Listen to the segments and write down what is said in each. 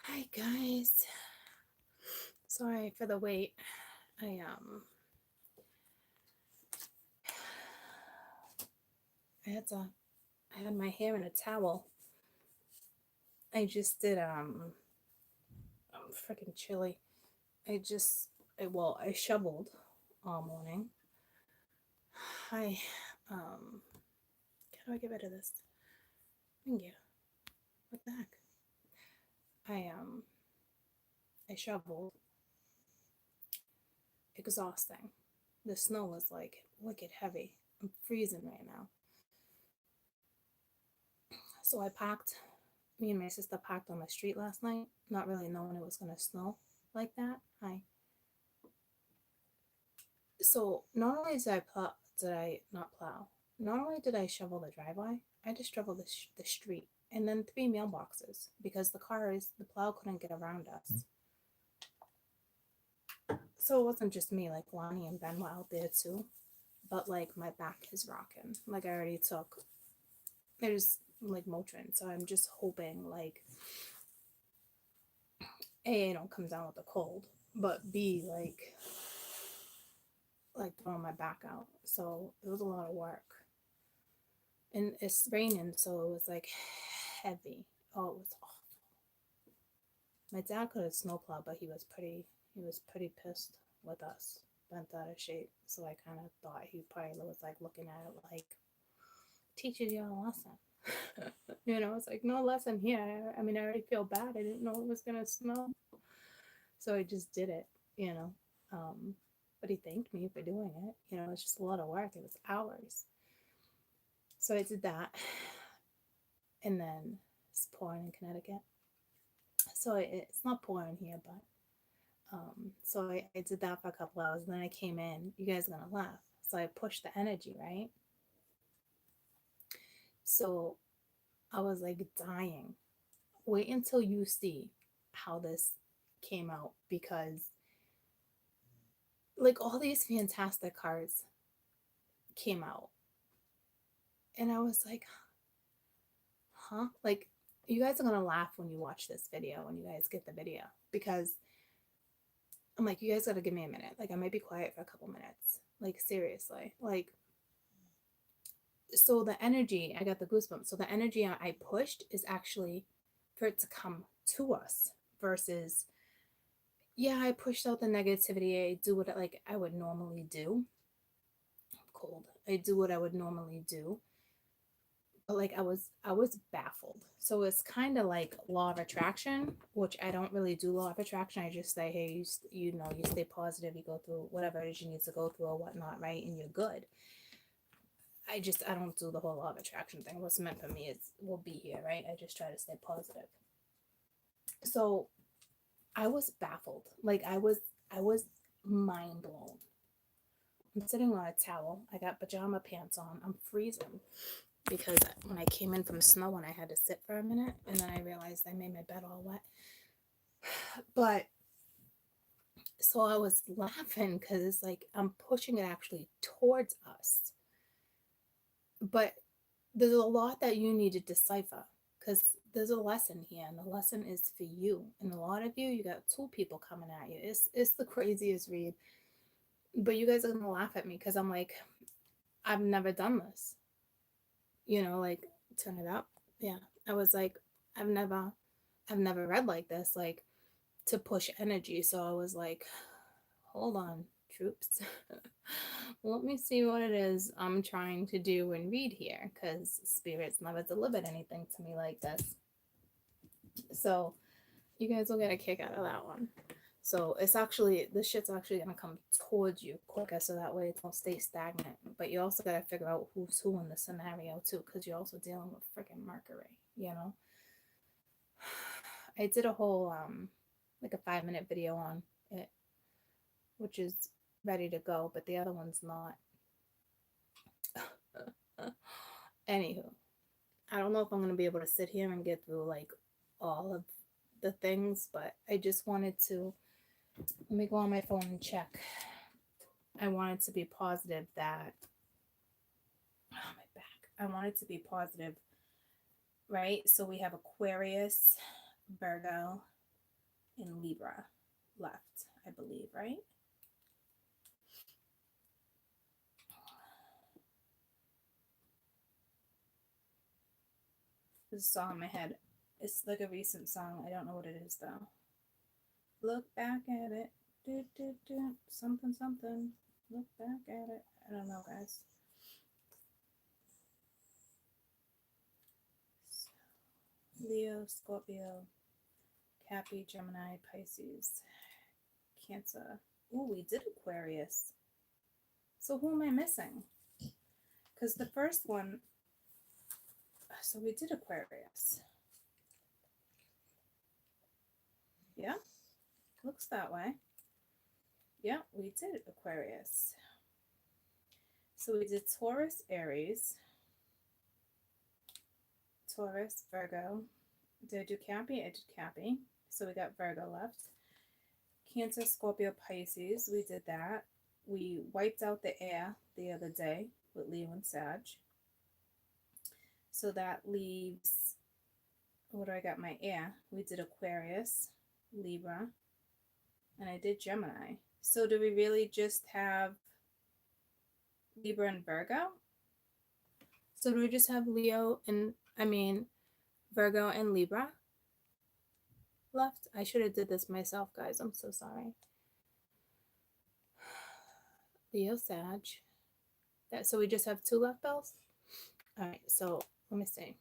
Hi guys. Sorry for the wait. I I had to I had my hair in a towel. I just did I'm freaking chilly. I shoveled all morning. I how do I get rid of this? Thank you. What the heck? I um I shoveled. Exhausting. The snow was like wicked heavy. I'm freezing right now. So I packed me and my sister packed on the street last night, not really knowing it was gonna snow like that. I So not only did I not plow, not only did I shovel the driveway, I just shoveled the street and then three mailboxes because the plow couldn't get around us. So it wasn't just me, like Lonnie and Ben were out there too, but like my back is rocking. Like I already took, there's like Motrin, so I'm just hoping like A, I don't come down with a cold, but B, like throwing my back out. So it was a lot of work. And it's raining, so it was like heavy. Oh, it was awful. My dad could have snowplowed, but he was pretty pissed with us, bent out of shape. So I kind of thought he probably was like looking at it like, teaches you a lesson. It's like no lesson here. I mean, I already feel bad. I didn't know it was gonna snow, so I just did it. You know, but he thanked me for doing it. It's just a lot of work. It was hours. So I did that, and then it's pouring in Connecticut. So it's not pouring here, but so I did that for a couple hours, and then I came in. You guys are gonna laugh. So I pushed the energy, right? So I was like dying. Wait until you see how this came out, because like all these fantastic cards came out, and I was like, huh? Like, you guys are gonna laugh when you watch this video, when you guys get the video, because I'm like, you guys gotta give me a minute. Like, I might be quiet for a couple minutes. Like, seriously. Like, so the energy, I got the goosebumps. So the energy I pushed is actually for it to come to us versus, yeah, I pushed out the negativity. I do what I would normally do. I'm cold. I do what I would normally do. But like I was baffled. So it's kind of like law of attraction, which I don't really do law of attraction. I just say, hey, you stay positive, you go through whatever it is you need to go through or whatnot, right? And you're good. I don't do the whole law of attraction thing. What's meant for me is will be here, right? I just try to stay positive. So I was baffled. Like I was mind blown. I'm sitting on a towel. I got pajama pants on. I'm freezing because when I came in from snow and I had to sit for a minute, and then I realized I made my bed all wet. But so I was laughing because it's like I'm pushing it actually towards us. But there's a lot that you need to decipher, because there's a lesson here, and the lesson is for you. And a lot of you got two people coming at you. It's the craziest read. But you guys are gonna laugh at me because I'm like, I've never done this. Like, turn it up. Yeah. I was like, I've never I've never read like this, like to push energy. So I was like, hold on, troops. Let me see what it is I'm trying to do and read here, because spirits never delivered anything to me like this. So you guys will get a kick out of that one. So this shit's actually gonna come towards you quicker, so that way it don't stay stagnant. But you also gotta figure out who's who in the scenario too, because you're also dealing with freaking Mercury. I did a whole like a 5-minute video on it, which is ready to go, but the other one's not. Anywho, I don't know if I'm gonna be able to sit here and get through like all of the things, but I just wanted to let me go on my phone and check. I wanted to be positive that my back. I wanted to be positive, right? So we have Aquarius, Virgo, in Libra left, I believe, right? There's a song in my head. It's like a recent song. I don't know what it is though. Look back at it. Do, do, do. Something, something. Look back at it. I don't know, guys. Leo, Scorpio, Cappy, Gemini, Pisces, Cancer. Ooh, we did Aquarius. So who am I missing? Because the first one, so we did Aquarius. Yeah, looks that way. Yeah, we did Aquarius. So we did Taurus, Aries, Taurus, Virgo. Did I do Cappy? I did Cappy. So we got Virgo left. Cancer, Scorpio, Pisces. We did that. We wiped out the air the other day with Leo and Sag. So that leaves, what do I got? My air. We did Aquarius, Libra, and I did Gemini. So do we really just have Libra and Virgo? So do we just have Leo and, Virgo and Libra left? I should have did this myself, guys. I'm so sorry. Leo, Sag. So we just have 2 left bells? All right, so let me see.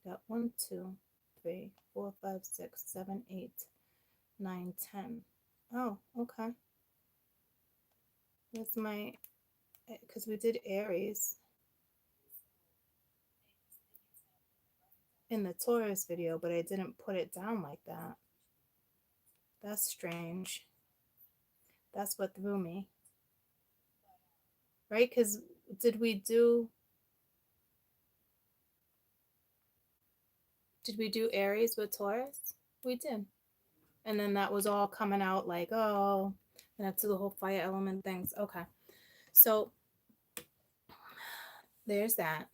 Got 1, 2, 3, 4, 5, 6, 7, 8, 9, 10. Oh, okay. That's my, because we did Aries in the Taurus video, but I didn't put it down like that. That's strange. That's what threw me. Right? Because did we do Aries with Taurus? We did. And then that was all coming out like, oh, and that's the whole fire element things. Okay. So there's that.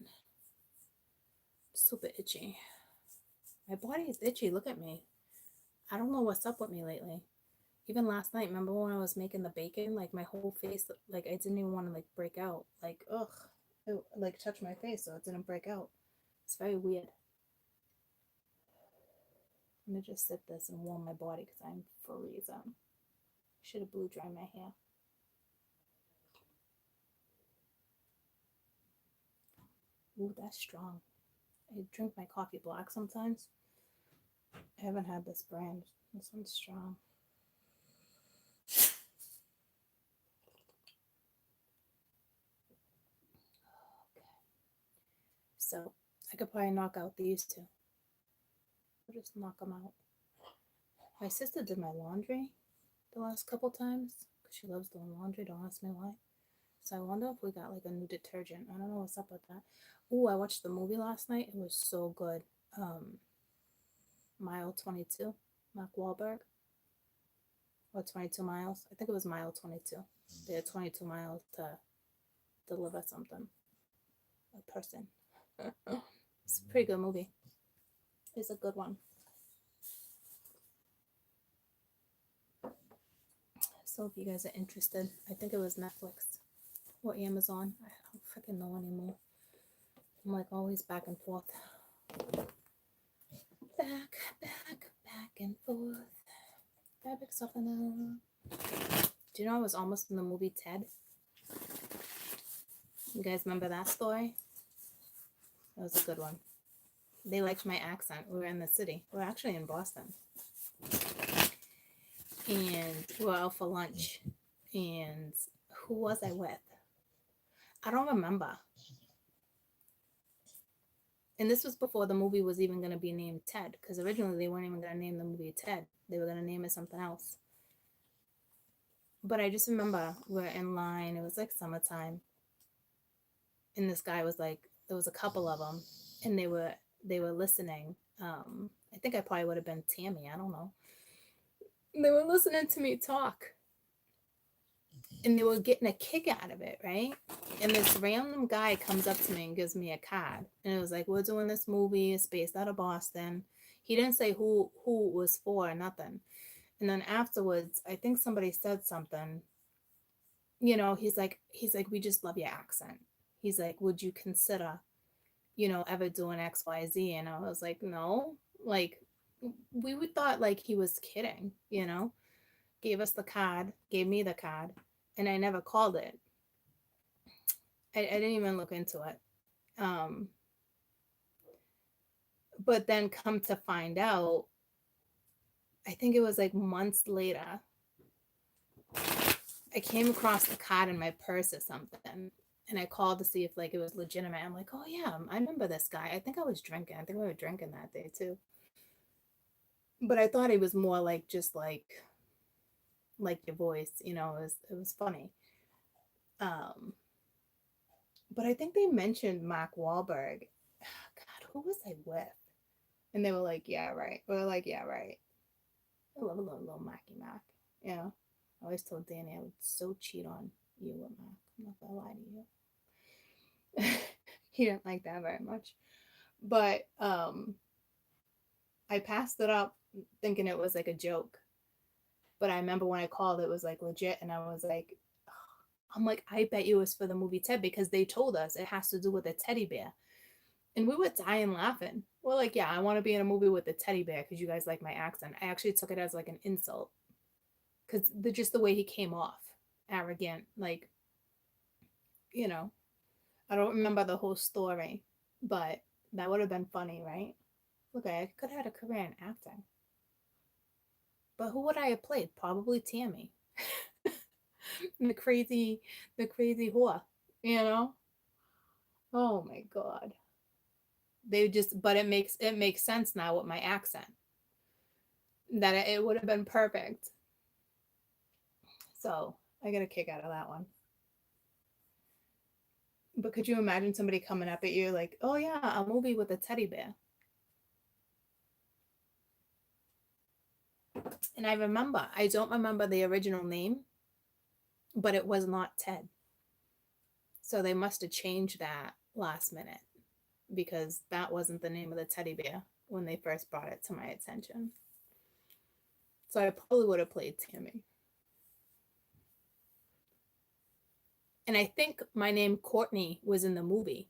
Super itchy. My body is itchy. Look at me. I don't know what's up with me lately. Even last night, remember when I was making the bacon? Like my whole face, like I didn't even want to like break out. Like, ugh. It like touched my face so it didn't break out. It's very weird. Let me just sit this and warm my body because I'm freezing. Should have blow dried my hair. Ooh, that's strong. I drink my coffee black sometimes. I haven't had this brand. This one's strong. Okay. So I could probably knock out these 2. I'll just knock them out. My sister did my laundry the last couple times because she loves doing laundry. Don't ask me why. So I wonder if we got like a new detergent. I don't know what's up with that. Ooh, I watched the movie last night. It was so good. Mile 22, Mark Wahlberg. Or 22 miles. I think it was mile 22. They had 22 miles to deliver something. A person. It's a pretty good movie. It's a good one. So if you guys are interested, I think it was Netflix or Amazon. I don't freaking know anymore. I'm like always back and forth. Back and forth. Fabric softener. Do you know I was almost in the movie Ted? You guys remember that story? That was a good one. They liked my accent. We were in the city. We were actually in Boston. And we were out for lunch. And who was I with? I don't remember. And this was before the movie was even going to be named Ted. Because originally they weren't even going to name the movie Ted. They were going to name it something else. But I just remember we're in line. It was like summertime. And this guy was like, there was a couple of them. And they were listening. I think I probably would have been Tammy. I don't know. They were listening to me talk. And they were getting a kick out of it, right? And this random guy comes up to me and gives me a card. And it was like, we're doing this movie. It's based out of Boston. He didn't say who it was for or nothing. And then afterwards, I think somebody said something, he's like, we just love your accent. He's like, would you consider, ever doing XYZ? And I was like, no, like, we would thought like he was kidding, gave us the card, gave me the card, and I never called it. I didn't even look into it. But then come to find out, I think it was like months later, I came across the card in my purse or something. And I called to see if like it was legitimate. I'm like, oh yeah, I remember this guy. I think I was drinking. I think we were drinking that day too. But I thought he was more like just like your voice, it was funny. Um, but I think they mentioned Mark Wahlberg. God, who was I with? And they were like, yeah, right. We were like, yeah, right. I love a little Mackie Mac. I always told Danny I would so cheat on you with Mac. I'm not gonna lie to you. He didn't like that very much. But I passed it up thinking it was like a joke. But I remember when I called, it was like legit, and I was like, I'm like, I bet you it was for the movie Ted, because they told us it has to do with a teddy bear. And we were dying laughing. We're like, yeah, I want to be in a movie with a teddy bear because you guys like my accent. I actually took it as like an insult because just the way he came off, arrogant, like, I don't remember the whole story, but that would have been funny, right? Look, I could have had a career in acting. But who would I have played? Probably Tammy. the crazy whore, you know? Oh my god. But it makes sense now with my accent. That it would have been perfect. So I get a kick out of that one. But could you imagine somebody coming up at you like, oh yeah, a movie with a teddy bear? And I don't remember the original name, but it was not Ted. So they must have changed that last minute because that wasn't the name of the teddy bear when they first brought it to my attention. So I probably would have played Tammy. And I think my name Courtney was in the movie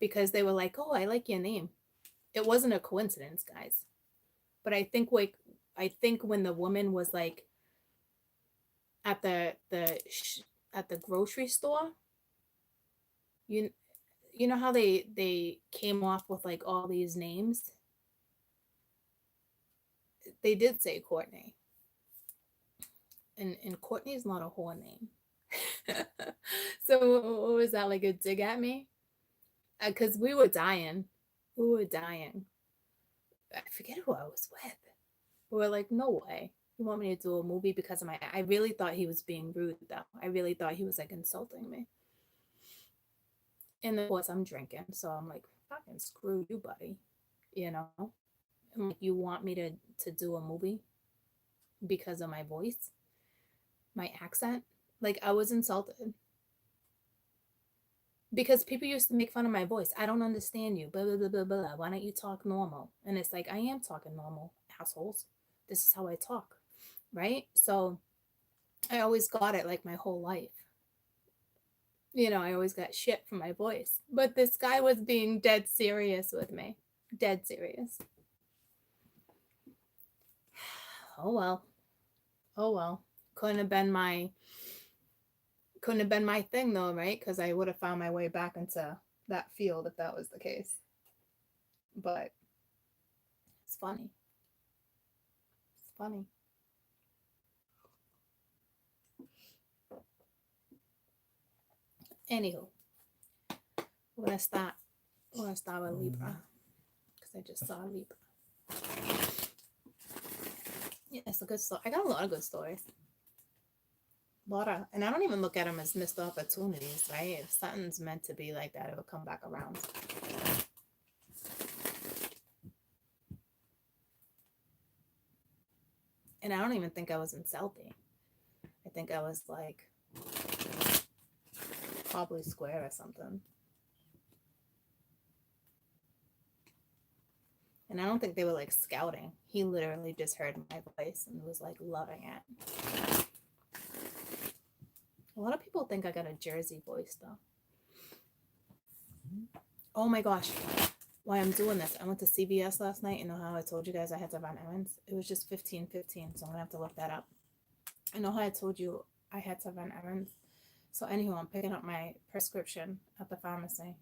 because they were like, oh, I like your name. It wasn't a coincidence, guys. But I think when the woman was like at the grocery store, you you know how they came off with like all these names? They did say Courtney. And Courtney's not a whore name. So what was that, like a dig at me? Because we were dying. We were dying. I forget who I was with. We were like, no way. You want me to do a movie because of my. I really thought he was being rude, though. I really thought he was like insulting me. And of course, I'm drinking. So I'm like, fucking screw you, buddy. You know? I'm like, you want me to do a movie because of my voice, my accent? Like, I was insulted. Because people used to make fun of my voice. I don't understand you. Blah, blah, blah, blah, blah. Why don't you talk normal? And it's like, I am talking normal, assholes. This is how I talk. Right? So I always got it like my whole life. I always got shit for my voice. But this guy was being dead serious with me. Dead serious. Oh well. Oh well. Couldn't have been my thing though, right? Because I would have found my way back into that field if that was the case. But it's funny. It's funny. Anywho, we're gonna start. We're gonna start with Libra because I just saw Libra. Yeah, it's a good story. I got a lot of good stories. And I don't even look at them as missed opportunities, right? If something's meant to be like that, it will come back around. And I don't even think I was insulting. I think I was like probably square or something. And I don't think they were like scouting. He literally just heard my voice and was like loving it. A lot of people think I got a Jersey voice though. Oh my gosh. Why I'm doing this. I went to CVS last night. You know how I told you guys I had to run errands? It was just 15.15, so I'm gonna have to look that up. I know how I told you I had to run errands. So anyhow, I'm picking up my prescription at the pharmacy.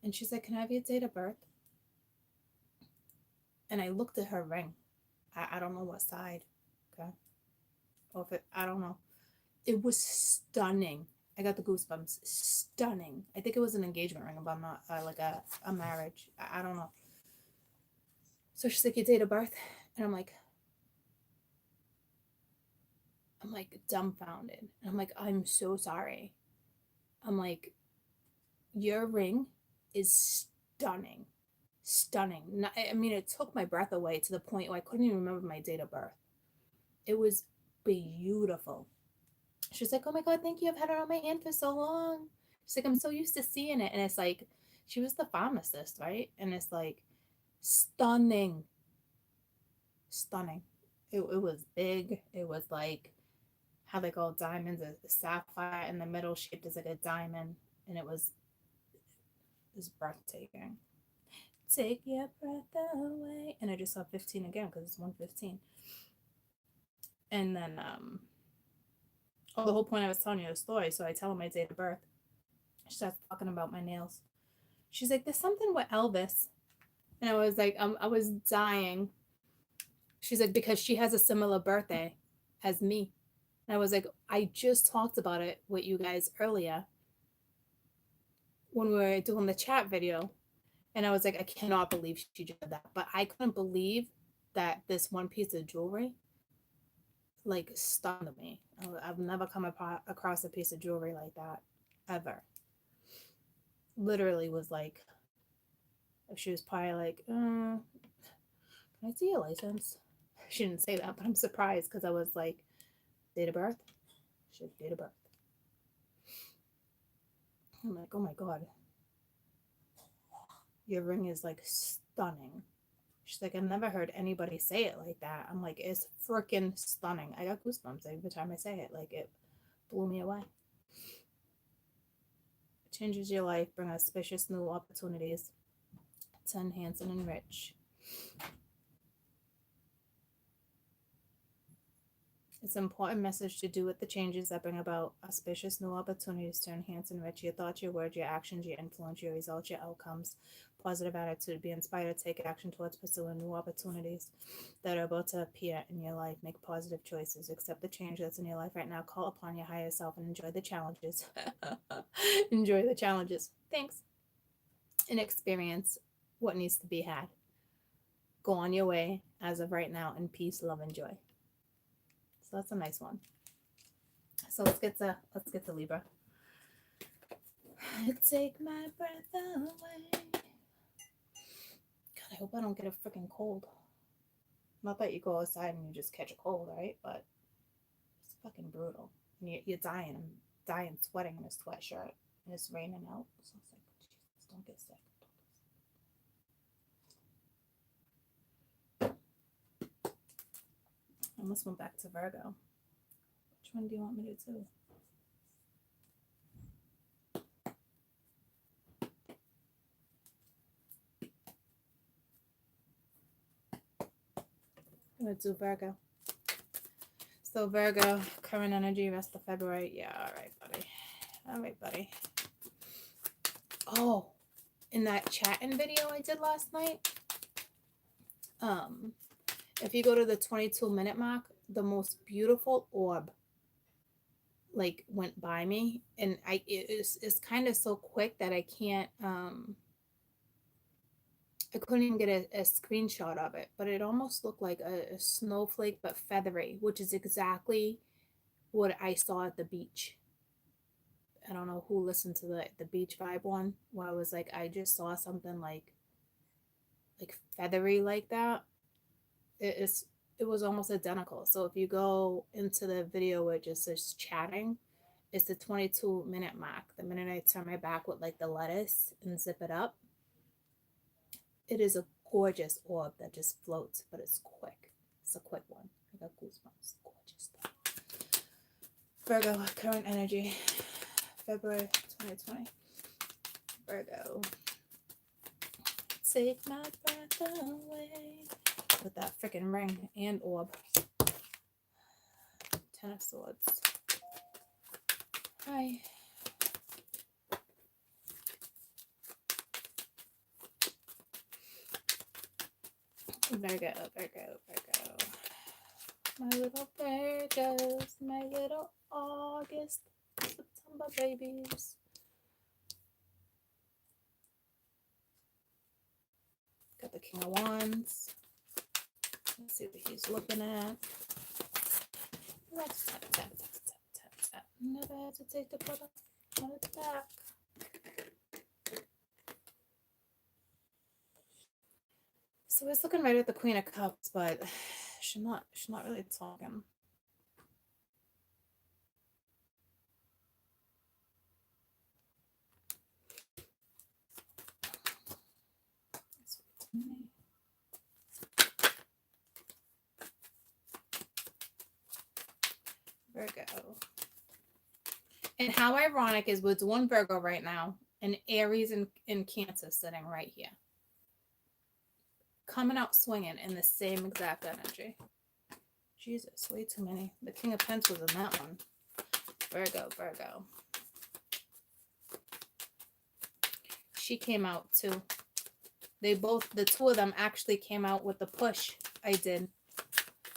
And she's like, can I have your date of birth? And I looked at her ring. I don't know what side. Okay. Or if it, I don't know. It was stunning. I got the goosebumps. Stunning. I think it was an engagement ring, but not like a marriage. I don't know. So she's like, your date of birth? And I'm like dumbfounded. And I'm like, I'm so sorry. I'm like, your ring is stunning. Stunning. I mean, it took my breath away to the point where I couldn't even remember my date of birth. It was beautiful. She's like, oh my God, thank you. I've had it on my hand for so long. She's like, I'm so used to seeing it. And it's like, she was the pharmacist, right? And it's like, stunning. Stunning. It was big. It was like how they call diamonds, a sapphire in the middle shaped as like a diamond. And it was breathtaking. Take your breath away. And I just saw 15 again because it's 1:15. And then, the whole point I was telling you the story. So I tell her my date of birth. She starts talking about my nails. She's like, there's something with Elvis. And I was like, I was dying. She's like, because she has a similar birthday as me. And I was like, I just talked about it with you guys earlier when we were doing the chat video. And I was like, I cannot believe she did that. But I couldn't believe that this one piece of jewelry like stunned me. I've never come across a piece of jewelry like that ever. Literally was like, she was probably like, can I see your license? She didn't say that, but I'm surprised because I was like, date of birth? She had date of birth. I'm like, oh my God. Your ring is like stunning. She's like, I've never heard anybody say it like that. I'm like, it's freaking stunning. I got goosebumps every time I say it. Like, it blew me away. It changes your life, bring auspicious new opportunities to enhance and enrich. It's an important message to do with the changes that bring about auspicious new opportunities to enhance and enrich your thoughts, your words, your actions, your influence, your results, your outcomes. Positive attitude. Be inspired to take action towards pursuing new opportunities that are about to appear in your life. Make positive choices. Accept the change that's in your life right now. Call upon your higher self and enjoy the challenges. Enjoy the challenges. Thanks. And experience what needs to be had. Go on your way as of right now in peace, love, and joy. So that's a nice one. So let's get to Libra. Take my breath away. God, I hope I don't get a freaking cold. Not that you go outside and you just catch a cold, right? But it's fucking brutal. And you're dying. I'm dying, sweating in a sweatshirt. And it's raining out. So it's like, Jesus, don't get sick. I almost went back to Virgo. Which one do you want me to do? I'm going to do Virgo. So Virgo, current energy, rest of February. Yeah, all right, buddy. All right, buddy. Oh, in that chatting video I did last night, if you go to the 22-minute mark, the most beautiful orb like went by me, and it's kind of so quick that I can't I couldn't even get a screenshot of it, but it almost looked like a snowflake but feathery, which is exactly what I saw at the beach. I don't know who listened to the beach vibe one, where I was like, I just saw something like feathery like that. It was almost identical. So if you go into the video where it just says chatting, it's the 22-minute mark. The minute I turn my back with like the lettuce and zip it up, it is a gorgeous orb that just floats, but it's quick. It's a quick one. I got goosebumps. Gorgeous stuff. Virgo, current energy, February 2020. Virgo. Take my breath away. With that freaking ring and orb. Ten of Swords. Hi. Virgo, Virgo, Virgo. My little Virgos, my little August, September babies. Got the King of Wands. Let's see what he's looking at. Let's tap, tap, tap, tap, tap, tap. Never hesitate to put on its back. So he's looking right at the Queen of Cups, but she's not really talking. Virgo. And how ironic is we're doing Virgo right now, and Aries in Cancer sitting right here. Coming out swinging in the same exact energy. Jesus, way too many. The King of Pentacles in that one. Virgo, Virgo. She came out too. They both, the two of them actually came out with the push I did.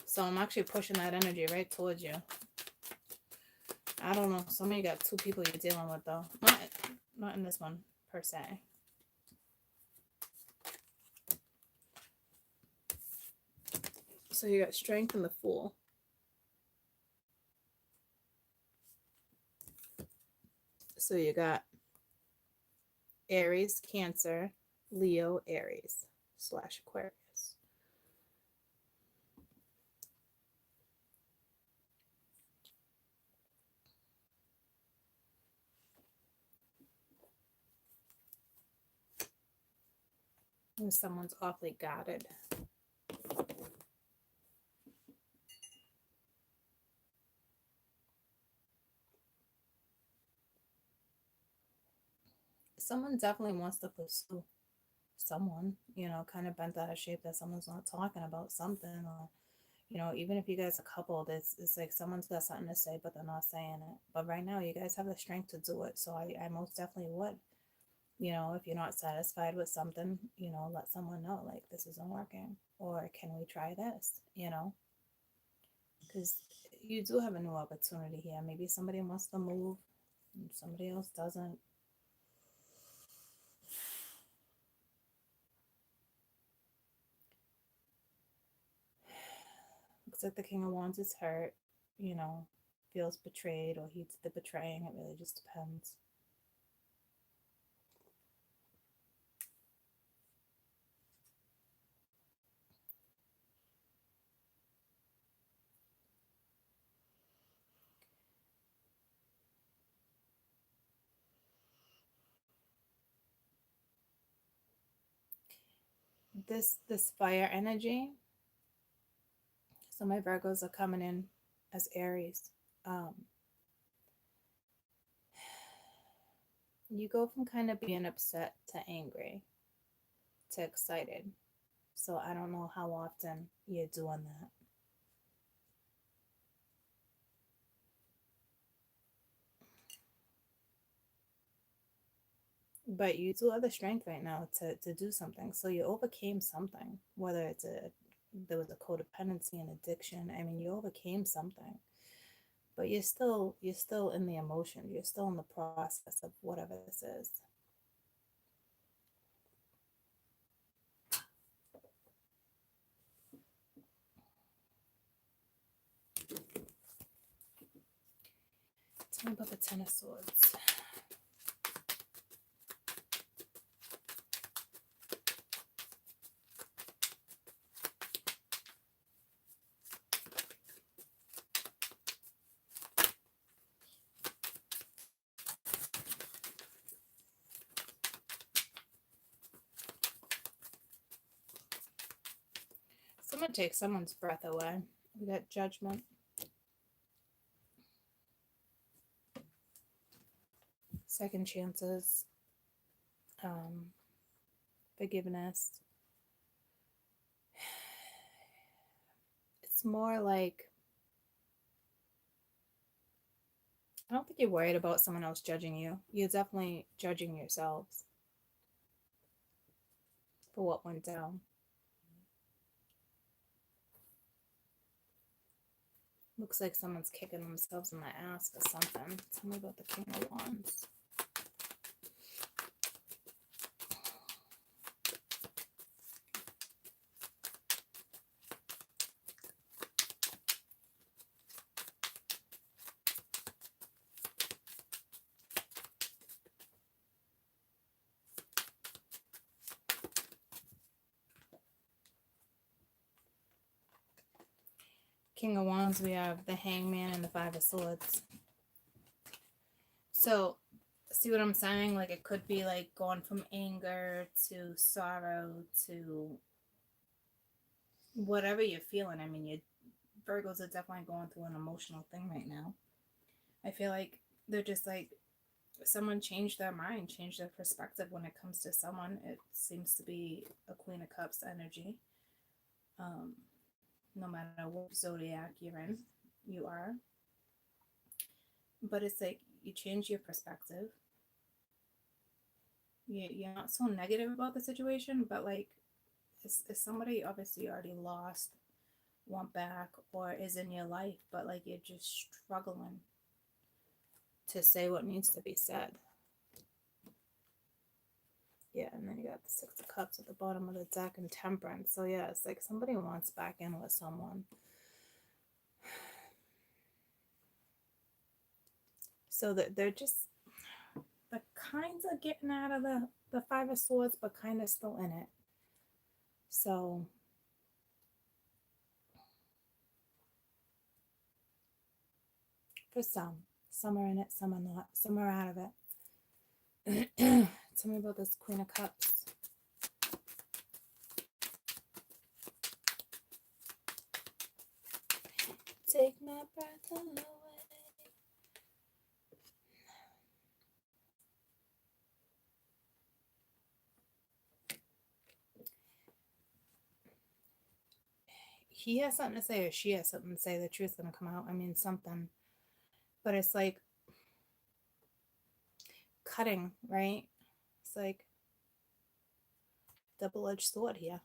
So I'm actually pushing that energy right towards you. I don't know. Some of you got two people you're dealing with though. Not in this one per se. So you got Strength and the Fool. So you got Aries, Cancer, Leo, Aries / Aquarius. And someone's awfully guarded. Someone definitely wants to pursue someone, you know, kind of bent out of shape that someone's not talking about something, or, you know, even if you guys are coupled, it's like someone's got something to say, but they're not saying it. But right now, you guys have the strength to do it. So I most definitely would. You know, if you're not satisfied with something, you know, let someone know, like, this isn't working, or can we try this, you know? Because you do have a new opportunity here. Maybe somebody wants to move and somebody else doesn't. Looks like the King of Wands is hurt, you know, feels betrayed, or he's the betraying. It really just depends. This fire energy. So my Virgos are coming in as Aries. You go from kind of being upset to angry to excited. So I don't know how often you're doing that. But you do have the strength right now to do something. So you overcame something, whether it's there was a codependency and addiction. I mean, you overcame something. But you're still in the emotion. You're still in the process of whatever this is. Tell me about the Ten of Swords. Someone takes someone's breath away. We got Judgment. Second chances. Forgiveness. It's more like, I don't think you're worried about someone else judging you. You're definitely judging yourselves for what went down. Looks like someone's kicking themselves in the ass for something. Tell me about the King of Wands. King of Wands, we have the Hangman and the Five of Swords. So, see what I'm saying? Like, it could be like going from anger to sorrow to whatever you're feeling. I mean, Virgos are definitely going through an emotional thing right now. I feel like they're just like, someone changed their mind, changed their perspective when it comes to someone. It seems to be a Queen of Cups energy. No matter what zodiac you are. But it's like, you change your perspective. You're not so negative about the situation, but like, it's somebody obviously you already lost, want back, or is in your life, but like, you're just struggling to say what needs to be said. Yeah, and then you got the Six of Cups at the bottom of the deck and Temperance. So yeah, it's like somebody wants back in with someone. So that they're kind of getting out of the Five of Swords, but kind of still in it. So for some are in it, some are not, some are out of it. Tell me about this Queen of Cups. Take my breath away. He has something to say, or she has something to say. The truth's gonna come out. I mean, something. But it's like cutting, right? It's like double-edged sword here.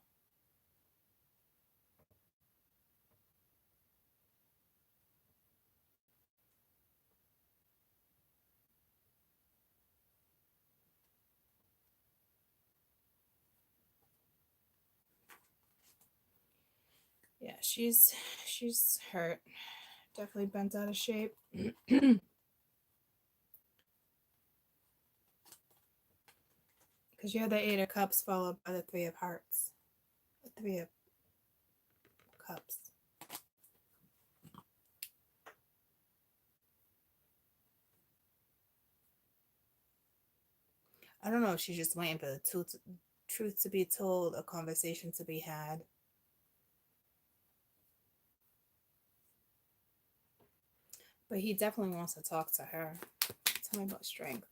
Yeah, she's hurt. Definitely bent out of shape. Because you have the Eight of Cups followed by the Three of Hearts. The Three of Cups. I don't know if she's just waiting for the truth to be told, a conversation to be had. But he definitely wants to talk to her. Tell me about strength.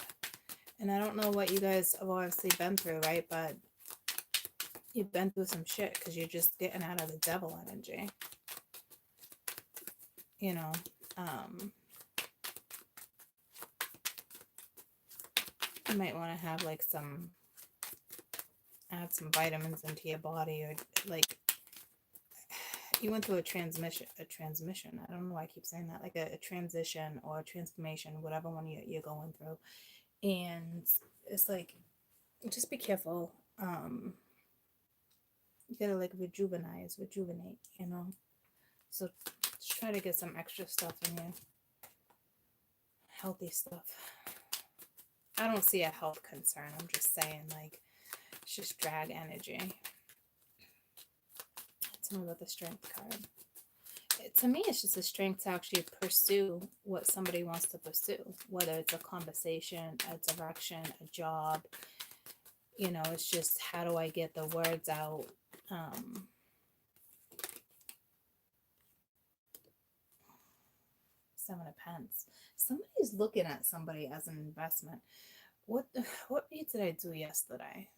And I don't know what you guys have obviously been through, right? But you've been through some shit because you're just getting out of the devil energy. You know, you might want to have like add some vitamins into your body, or like, you went through a transmission. I don't know why I keep saying that, like a transition or a transformation, whatever one you're going through. And it's like, just be careful. You gotta like rejuvenate, you know. So just try to get some extra stuff in you. Healthy stuff. I don't see a health concern. I'm just saying, like, it's just drag energy. Tell me about the Strength card. To me, it's just the strength to actually pursue what somebody wants to pursue, whether it's a conversation, a direction, a job. You know, it's just, how do I get the words out? Seven of Pence. Somebody's looking at somebody as an investment. What read did I do yesterday?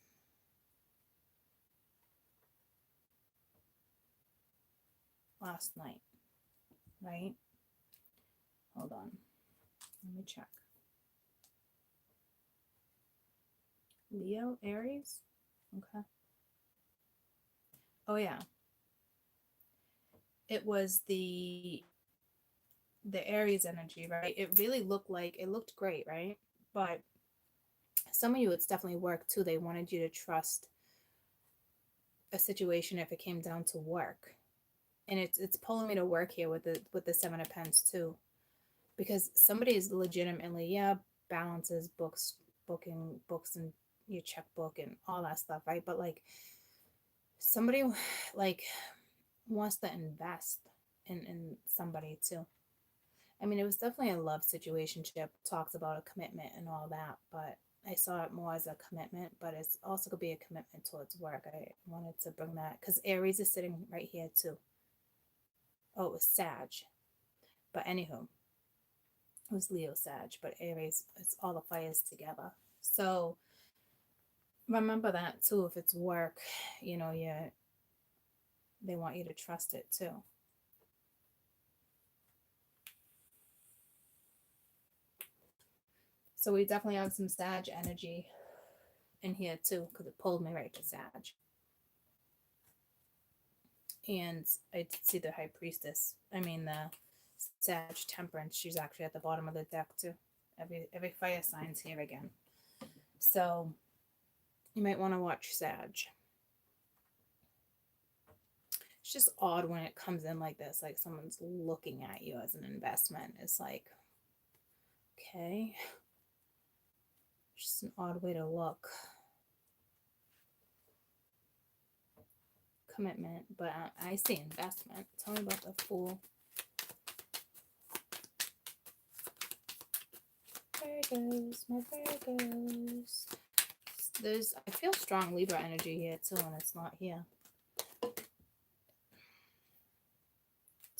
Last night, right? Hold on. Let me check. Leo, Aries? Okay. Oh yeah. It was the Aries energy, right? It really looked like, it looked great, right? But some of you, it's definitely work too. They wanted you to trust a situation if it came down to work. And it's pulling me to work here with the Seven of Pence too. Because somebody is legitimately, yeah, balances books, booking books and your checkbook and all that stuff, right? But like somebody like wants to invest in somebody too. I mean, it was definitely a love situationship, talks about a commitment and all that, but I saw it more as a commitment, but it's also could be a commitment towards work. I wanted to bring that because Aries is sitting right here too. Oh, it was Sag. But anywho, it was Leo Sag, but Aries, it's all the fires together. So remember that too. If it's work, you know, they want you to trust it too. So we definitely have some Sag energy in here too, because it pulled me right to Sag. And I see the High Priestess. I mean the Sag Temperance. She's actually at the bottom of the deck too. Every fire sign's here again. So you might want to watch Sag. It's just odd when it comes in like this, like someone's looking at you as an investment. It's like, okay. Just an odd way to look. Commitment, but I see investment. Tell me about the Fool. Virgos, my Virgos. I feel strong Libra energy here too, and it's not here.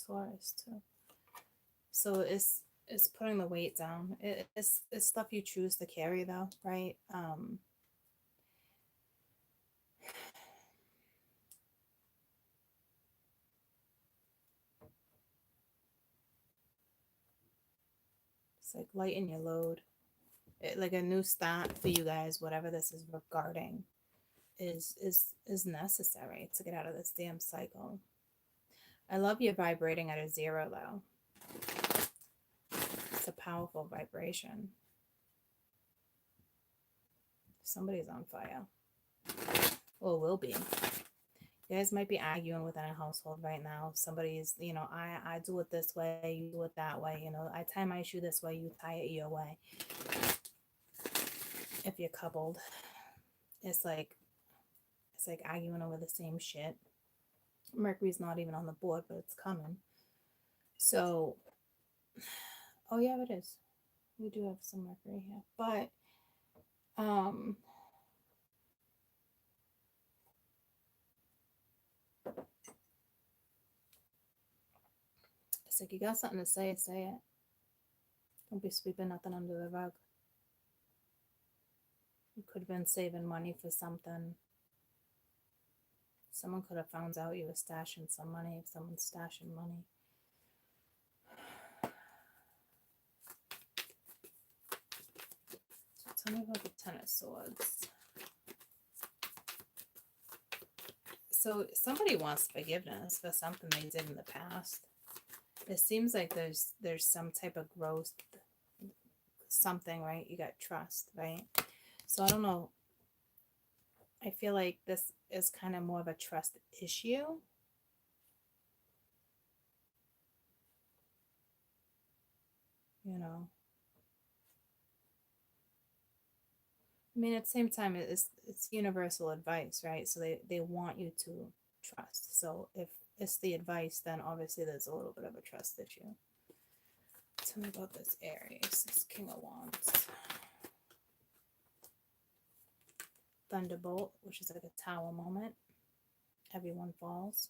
Taurus too. So it's putting the weight down. It's stuff you choose to carry though, right? It's like lighten your load. Like a new start for you guys, whatever this is regarding, is necessary to get out of this damn cycle. I love you vibrating at a 0 though. It's a powerful vibration. Somebody's on fire. Or will be. You guys might be arguing within a household right now. Somebody's, you know, I do it this way, you do it that way. You know, I tie my shoe this way, you tie it your way. If you're coupled, it's like arguing over the same shit. Mercury's not even on the board, but it's coming. So, oh yeah, it is. We do have some Mercury here, but it's like you got something to say it. Don't be sweeping nothing under the rug. You could have been saving money for something. Someone could have found out you were stashing some money if someone's stashing money. So tell me about the Ten of Swords. So somebody wants forgiveness for something they did in the past. It seems like there's some type of growth, something, right? You got trust, right? So I don't know. I feel like this is kind of more of a trust issue. You know. I mean, at the same time, it's universal advice, right? So they want you to trust. So if it's the advice, then obviously there's a little bit of a trust issue. Tell me about this Aries, this King of Wands. Thunderbolt, which is like a tower moment. Everyone falls.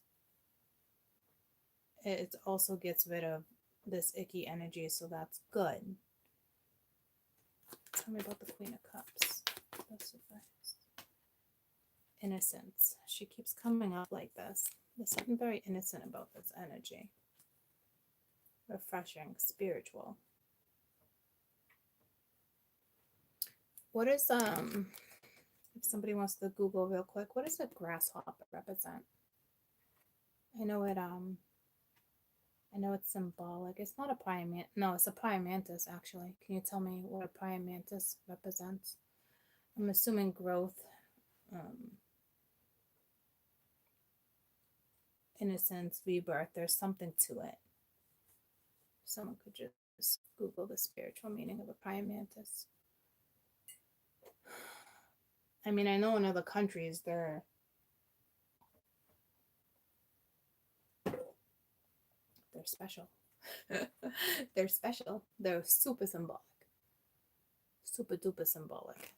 It also gets rid of this icky energy, so that's good. Tell me about the Queen of Cups. That's advice. Innocence. She keeps coming up like this. There's something very innocent about this energy. Refreshing, spiritual. What is if somebody wants to Google real quick, what does a grasshopper represent? I know it's symbolic. It's not a praying mantis. No, it's a praying mantis, actually. Can you tell me what a praying mantis represents? I'm assuming growth, innocence, rebirth. There's something to it. Someone could just Google the spiritual meaning of a praying mantis. I mean, I know in other countries they're special. They're special. They're super symbolic. Super duper symbolic.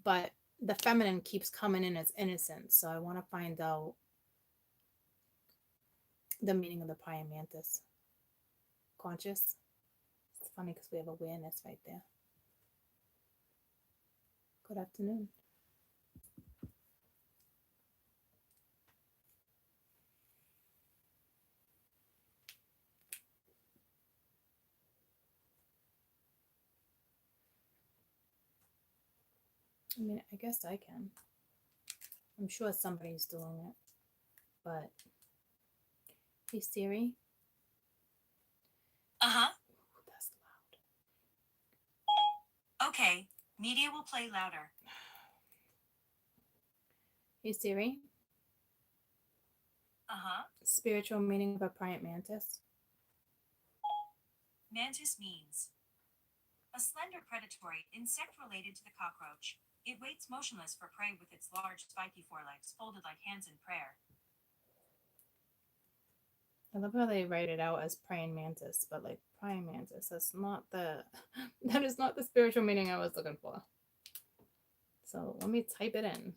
But the feminine keeps coming in as innocent, so I want to find out the meaning of the praying mantis. Conscious. It's funny because we have awareness right there. Good afternoon. I mean, I guess I can. I'm sure somebody's doing it. But, hey Siri. Uh-huh. Ooh, that's loud. Okay, media will play louder. Hey Siri. Uh-huh. Spiritual meaning of a praying mantis. Mantis means a slender predatory insect related to the cockroach. It waits motionless for prey with its large spiky forelegs folded like hands in prayer. I love how they write it out as praying mantis, but like praying mantis, that's not the that is not the spiritual meaning I was looking for. So let me type it in.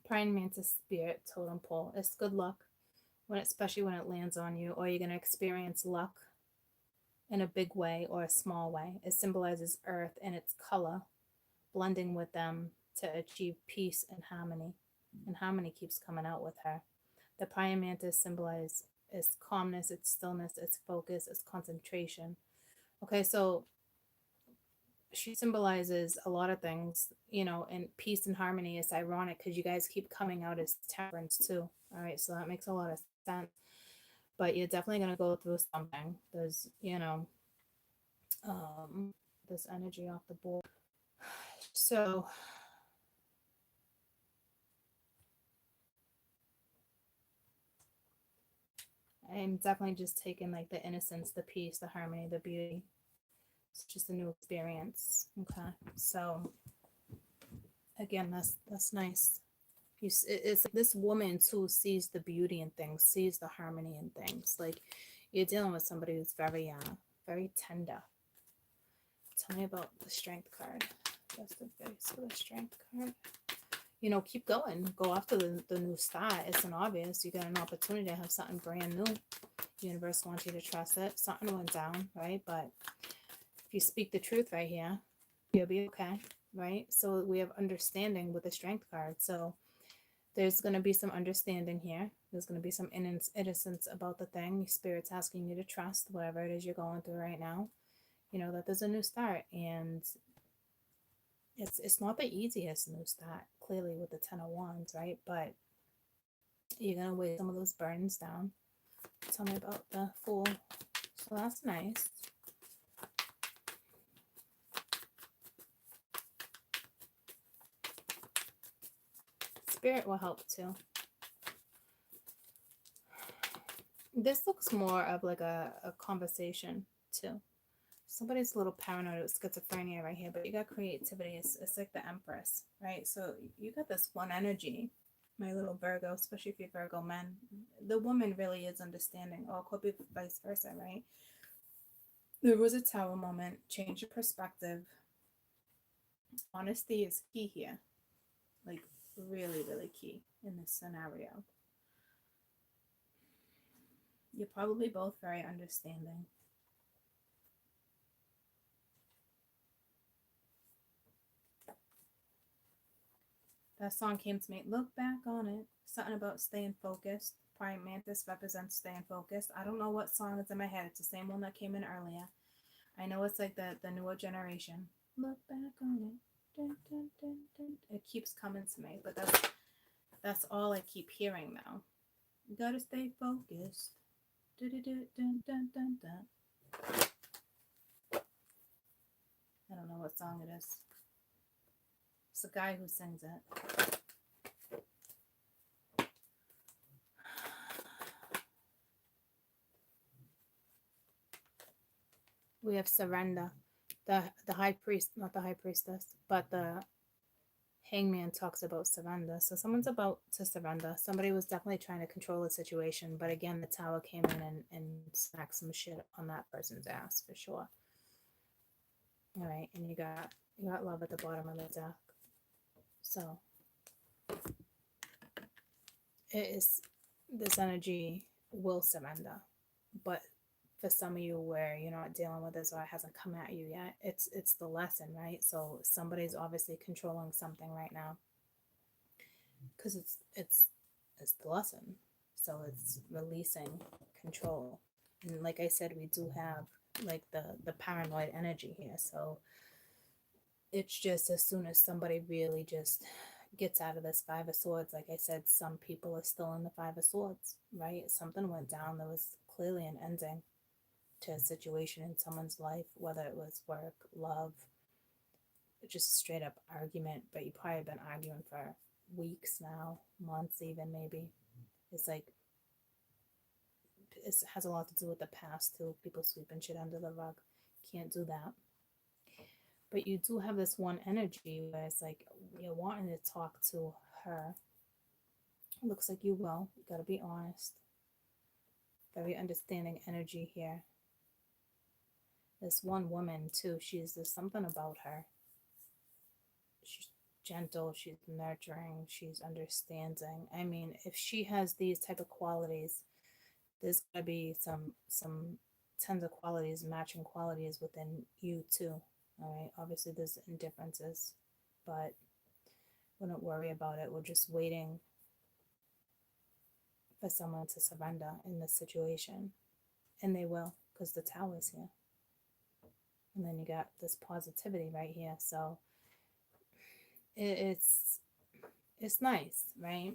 Praying mantis spirit totem pole. It's good luck, especially when it lands on you, or you're gonna experience luck in a big way or a small way. It symbolizes earth and its color, blending with them to achieve peace and harmony. And harmony keeps coming out with her. The praying mantis symbolizes its calmness, its stillness, its focus, its concentration. Okay, so she symbolizes a lot of things, and peace and harmony. Is ironic because you guys keep coming out as temperance too. All right, so that makes a lot of sense. But you're definitely going to go through something. There's, this energy off the board. So I'm definitely just taking like the innocence, the peace, the harmony, the beauty. It's just a new experience. Okay, so again, that's nice. It's like this woman too sees the beauty in things, sees the harmony in things. Like you're dealing with somebody who's very very tender. Tell me about the strength card. That's the face for the strength card. Keep going. Go after the new start. It's an obvious. You got an opportunity to have something brand new. The universe wants you to trust it. Something went down, right? But if you speak the truth right here, you'll be okay, right? So we have understanding with the strength card. So there's going to be some understanding here. There's going to be some innocence about the thing. Spirit's asking you to trust whatever it is you're going through right now. That there's a new start, and it's not the easiest new start, clearly, with the 10 of Wands, right? But you're going to weigh some of those burdens down. Tell me about the Fool. So that's nice. Spirit will help too. This looks more of like a conversation too. Somebody's a little paranoid with schizophrenia right here, but you got creativity. It's like the Empress, right? So you got this one energy My little Virgo, especially if you're Virgo men. The woman really is understanding, or it could be vice versa, right? There was a tower moment, change of perspective. Honesty is key here. Like, really, really key in this scenario. You're probably both very understanding. That song came to me. Look back on it. Something about staying focused. Prime Mantis represents staying focused. I don't know what song is in my head. It's the same one that came in earlier. I know it's like the newer generation. Look back on it. Dun, dun, dun, dun. It keeps coming to me, but that's all I keep hearing now. You gotta stay focused. Dun, dun, dun, dun, dun, dun. I don't know what song it is. It's the guy who sings it. We have surrender. The high priest, not the high priestess, but the hangman talks about surrender. So someone's about to surrender. Somebody was definitely trying to control the situation, but again, the tower came in and smacked some shit on that person's ass for sure. All right, and you got love at the bottom of the deck. So it is, this energy will surrender, but for some of you where you're not dealing with this or it hasn't come at you yet, it's the lesson, right? So somebody's obviously controlling something right now because it's the lesson. So it's releasing control, and like I said, we do have like the paranoid energy here. So it's just as soon as somebody really just gets out of this Five of Swords, like I said, some people are still in the Five of Swords, right? Something went down. There was clearly an ending to a situation in someone's life, whether it was work, love, just straight up argument, but you probably have been arguing for weeks now, months even maybe. It's like, it has a lot to do with the past too. People sweeping shit under the rug. Can't do that. But you do have this one energy where it's like you're wanting to talk to her. It looks like you will. You gotta be honest. Very understanding energy here. This one woman too, there's something about her. She's gentle, she's nurturing, she's understanding. I mean, if she has these type of qualities, there's gotta be some tons of qualities, matching qualities within you too. All right, obviously there's indifferences, but wouldn't worry about it. We're just waiting for someone to surrender in this situation, and they will, because the tower's here. And then you got this positivity right here. So it's nice, right?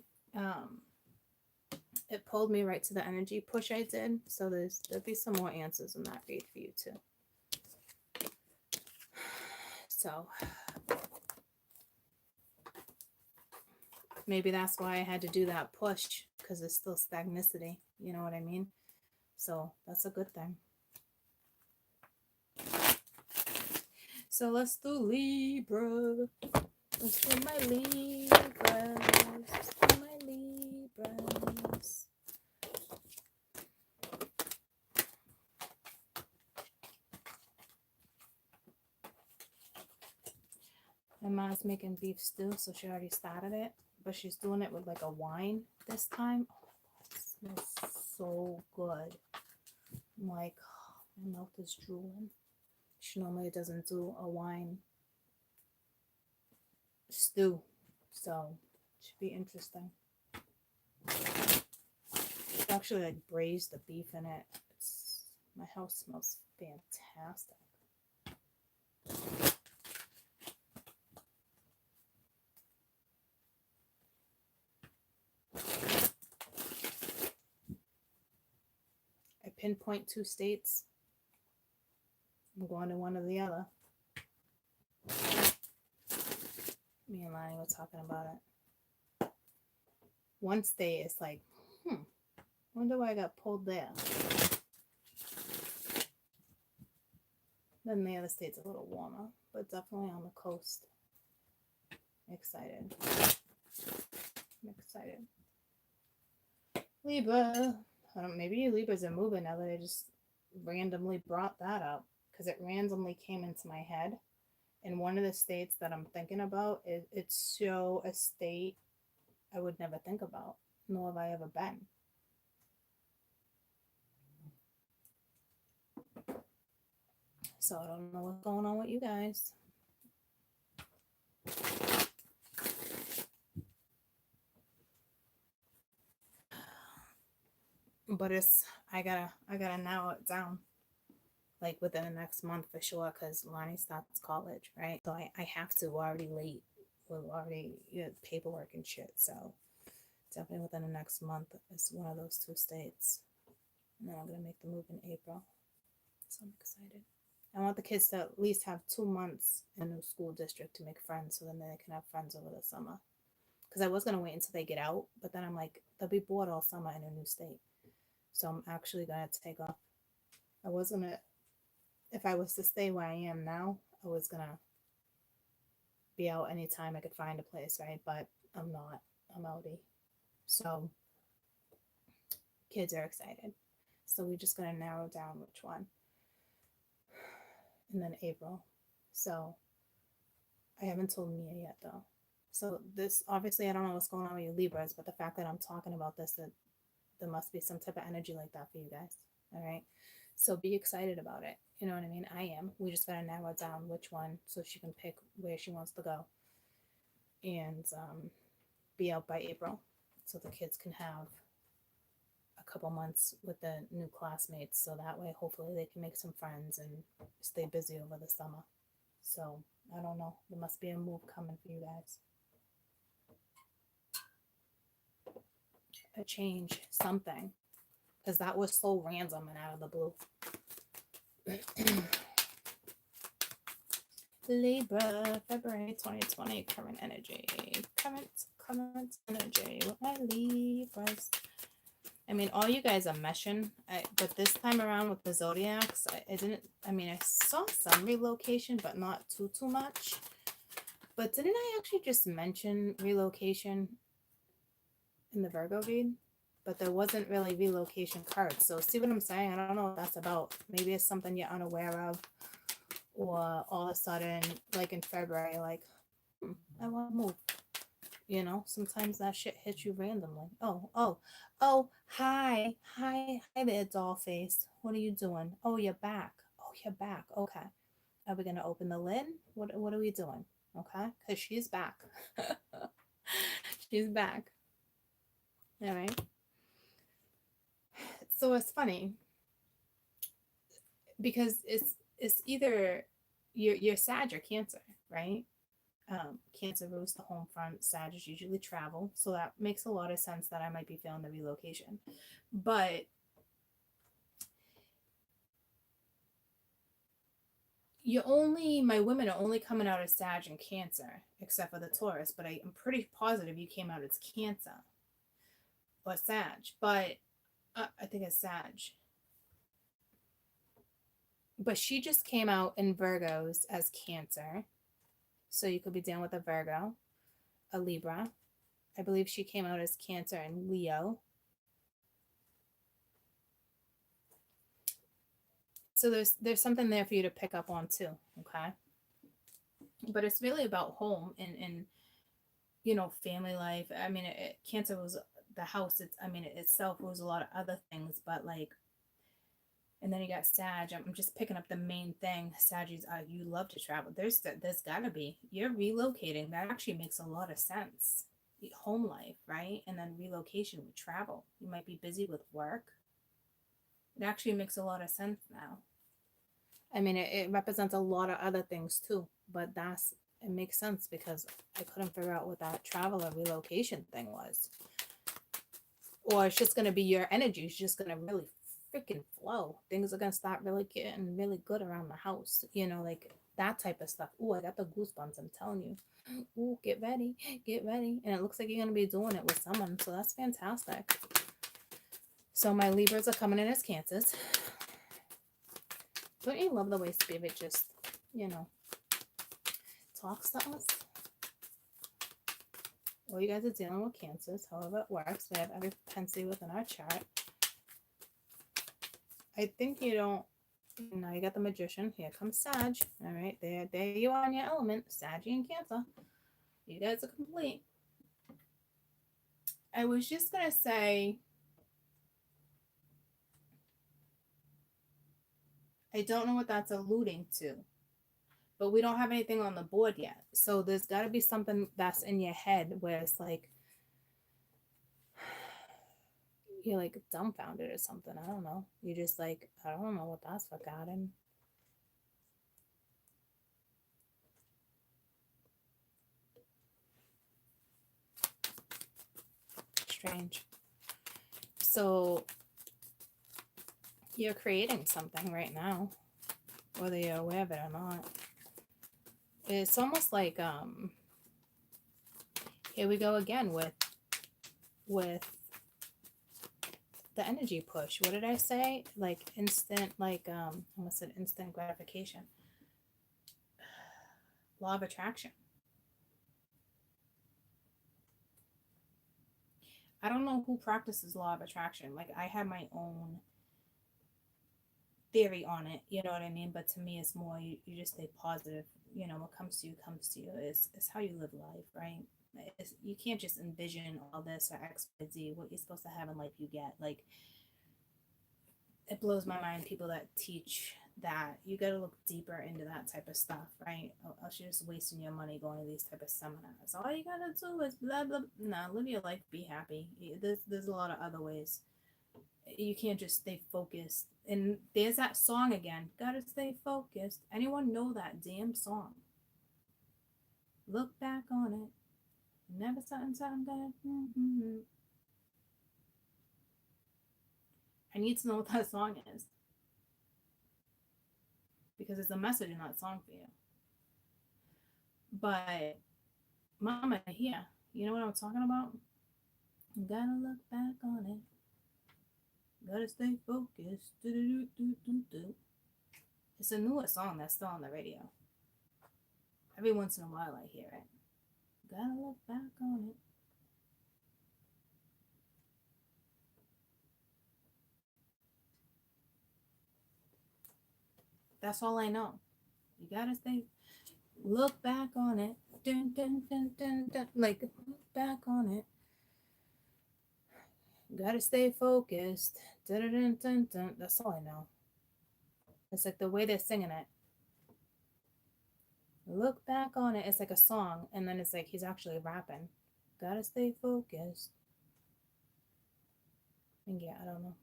It pulled me right to the energy push I did. So there'll be some more answers in that read for you too. So maybe that's why I had to do that push, because there's still stagnicity. You know what I mean? So that's a good thing. So let's do Libra. Let's do my Libras. Let's do my Libras. My mom's making beef stew, so she already started it. But she's doing it with like a wine this time. Oh my god, it smells so good. I'm like, oh, my mouth is drooling. She normally doesn't do a wine stew, so it should be interesting. It's actually like braised the beef in it. My house smells fantastic. I pinpoint 2 states. I'm going to one or the other. Me and Lonnie were talking about it. One state is like, wonder why I got pulled there. Then the other state's a little warmer, but definitely on the coast. Excited. I'm excited. excited. Libra. I don't, maybe Libras are moving now that I just randomly brought that up because it randomly came into my head. And one of the states that I'm thinking about is it's so a state I would never think about, nor have I ever been. So I don't know what's going on with you guys. But I gotta narrow it down, like within the next month for sure, because Lonnie starts college, right? So I have to. We're already late. We're already paperwork and shit. So definitely within the next month is one of those two states. And then I'm gonna make the move in April. So I'm excited. I want the kids to at least have 2 months in a new school district to make friends, so then they can have friends over the summer. Because I was gonna wait until they get out, but then I'm like, they'll be bored all summer in a new state. So I'm actually gonna take off. I was gonna, if I was to stay where I am now, I was gonna be out anytime I could find a place, right? But I'm not. I'm outie. So kids are excited. So we're just gonna narrow down which one. And then April. So I haven't told Mia yet though. So this obviously I don't know what's going on with you Libras, but the fact that I'm talking about this, that there must be some type of energy like that for you guys. All right. So be excited about it. You know what I mean? I am. We just gotta narrow down which one so she can pick where she wants to go. And be out by April. So the kids can have a couple months with the new classmates. So that way hopefully they can make some friends and stay busy over the summer. So I don't know. There must be a move coming for you guys. A change, something. Because that was so random and out of the blue. Libra, February 2020, current energy. Current energy with my Libras. I mean, all you guys are meshing, but this time around with the zodiacs, I saw some relocation, but not too much. But didn't I actually just mention relocation in the Virgo read? But there wasn't really relocation cards. So see what I'm saying? I don't know what that's about. Maybe it's something you're unaware of. Or all of a sudden, like in February, like, I want to move. You know, sometimes that shit hits you randomly. Oh, hi there, doll face. What are you doing? Oh, you're back. Okay. Are we gonna open the lid? What are we doing? Okay, because she's back. She's back. All right. So it's funny because it's either you're Sag or Cancer, right? Cancer rules the home front. Sag is usually travel, so that makes a lot of sense that I might be feeling the relocation. But my women are only coming out as Sag and Cancer, except for the Taurus. But I'm pretty positive you came out as Cancer or Sag. But I think it's Sag. But she just came out in Virgos as Cancer. So you could be dealing with a Virgo, a Libra. I believe she came out as Cancer and Leo. So there's something there for you to pick up on too, okay? But it's really about home and family life. I mean, Cancer was the house. Itself was a lot of other things, but like, and then you got Sag. I'm just picking up the main thing. Saggies, you love to travel. There's gotta be. You're relocating. That actually makes a lot of sense. Home life, right? And then relocation with travel. You might be busy with work. It actually makes a lot of sense now. I mean, it represents a lot of other things too, but it makes sense because I couldn't figure out what that travel or relocation thing was. Or it's just going to be your energy. It's just going to really freaking flow. Things are going to start really getting really good around the house. Like that type of stuff. Oh, I got the goosebumps. I'm telling you. Oh, get ready. And it looks like you're going to be doing it with someone. So that's fantastic. So my Libras are coming in as Cancers. Don't you love the way Spirit just, talks to us? or you guys are dealing with cancers, however it works. We have every propensity within our chart. I think you don't. Now you got the Magician. Here comes Sag. All right, there you are in your element, Sag and Cancer. You guys are complete. I was just gonna say, I don't know what that's alluding to, but we don't have anything on the board yet. So there's got to be something that's in your head where it's like you're like dumbfounded or something. I don't know. You're just like, I don't know what that's forgotten. Strange. So you're creating something right now, whether you're aware of it or not. It's almost like here we go again with the energy push. What did I say? Like instant, like I almost said instant gratification. Law of attraction. I don't know who practices law of attraction. Like I have my own theory on it, you know what I mean? But to me it's more you just stay positive. You know, what comes to you comes to you. It's how you live life, right? You can't just envision all this or X, Y, Z. What you're supposed to have in life you get. Like it blows my mind people that teach that. You got to look deeper into that type of stuff, right? Else you're just wasting your money going to these type of seminars. All you gotta do is blah blah. Nah, live your life, be happy. There's a lot of other ways. You can't just stay focused. And there's that song again. Gotta stay focused. Anyone know that damn song? Look back on it. Never something good. Mm-hmm. I need to know what that song is. Because there's a message in that song for you. But Mama, here, you know what I'm talking about? You gotta look back on it. Gotta stay focused. Do-do-do-do-do-do. It's a newer song that's still on the radio. Every once in a while I hear it. Gotta look back on it. That's all I know. You gotta stay. Look back on it. Dun, dun, dun, dun, dun. Like, look back on it. Gotta stay focused. Dun, dun, dun, dun. That's all I know. It's like the way they're singing it. Look back on it. It's like a song, and then it's like he's actually rapping. Gotta stay focused. And yeah, I don't know.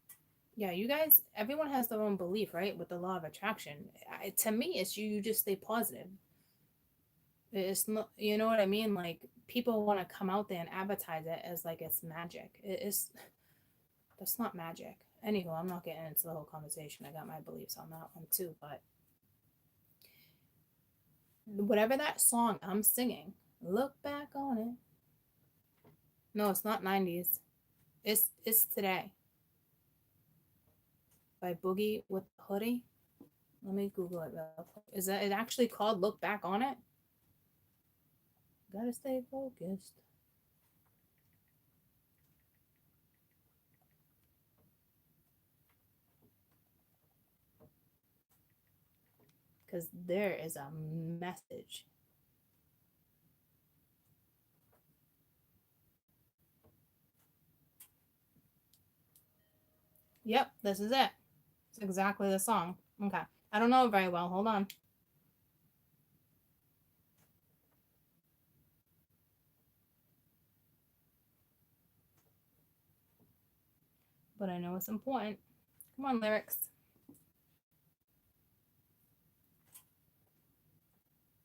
Yeah, you guys, everyone has their own belief, right? With the law of attraction. To me, it's you just stay positive. It's not, you know what I mean? Like, people want to come out there and advertise it as like it's magic. That's not magic. Anywho, I'm not getting into the whole conversation. I got my beliefs on that one too, but whatever that song I'm singing, look back on it. No, it's not 90s. It's today. By Boogie with the Hoodie. Let me Google it real quick. Is that it actually called Look Back on It? Gotta stay focused. Because there is a message. Yep, this is it. It's exactly the song. Okay. I don't know it very well. Hold on. But I know it's important. Come on, lyrics.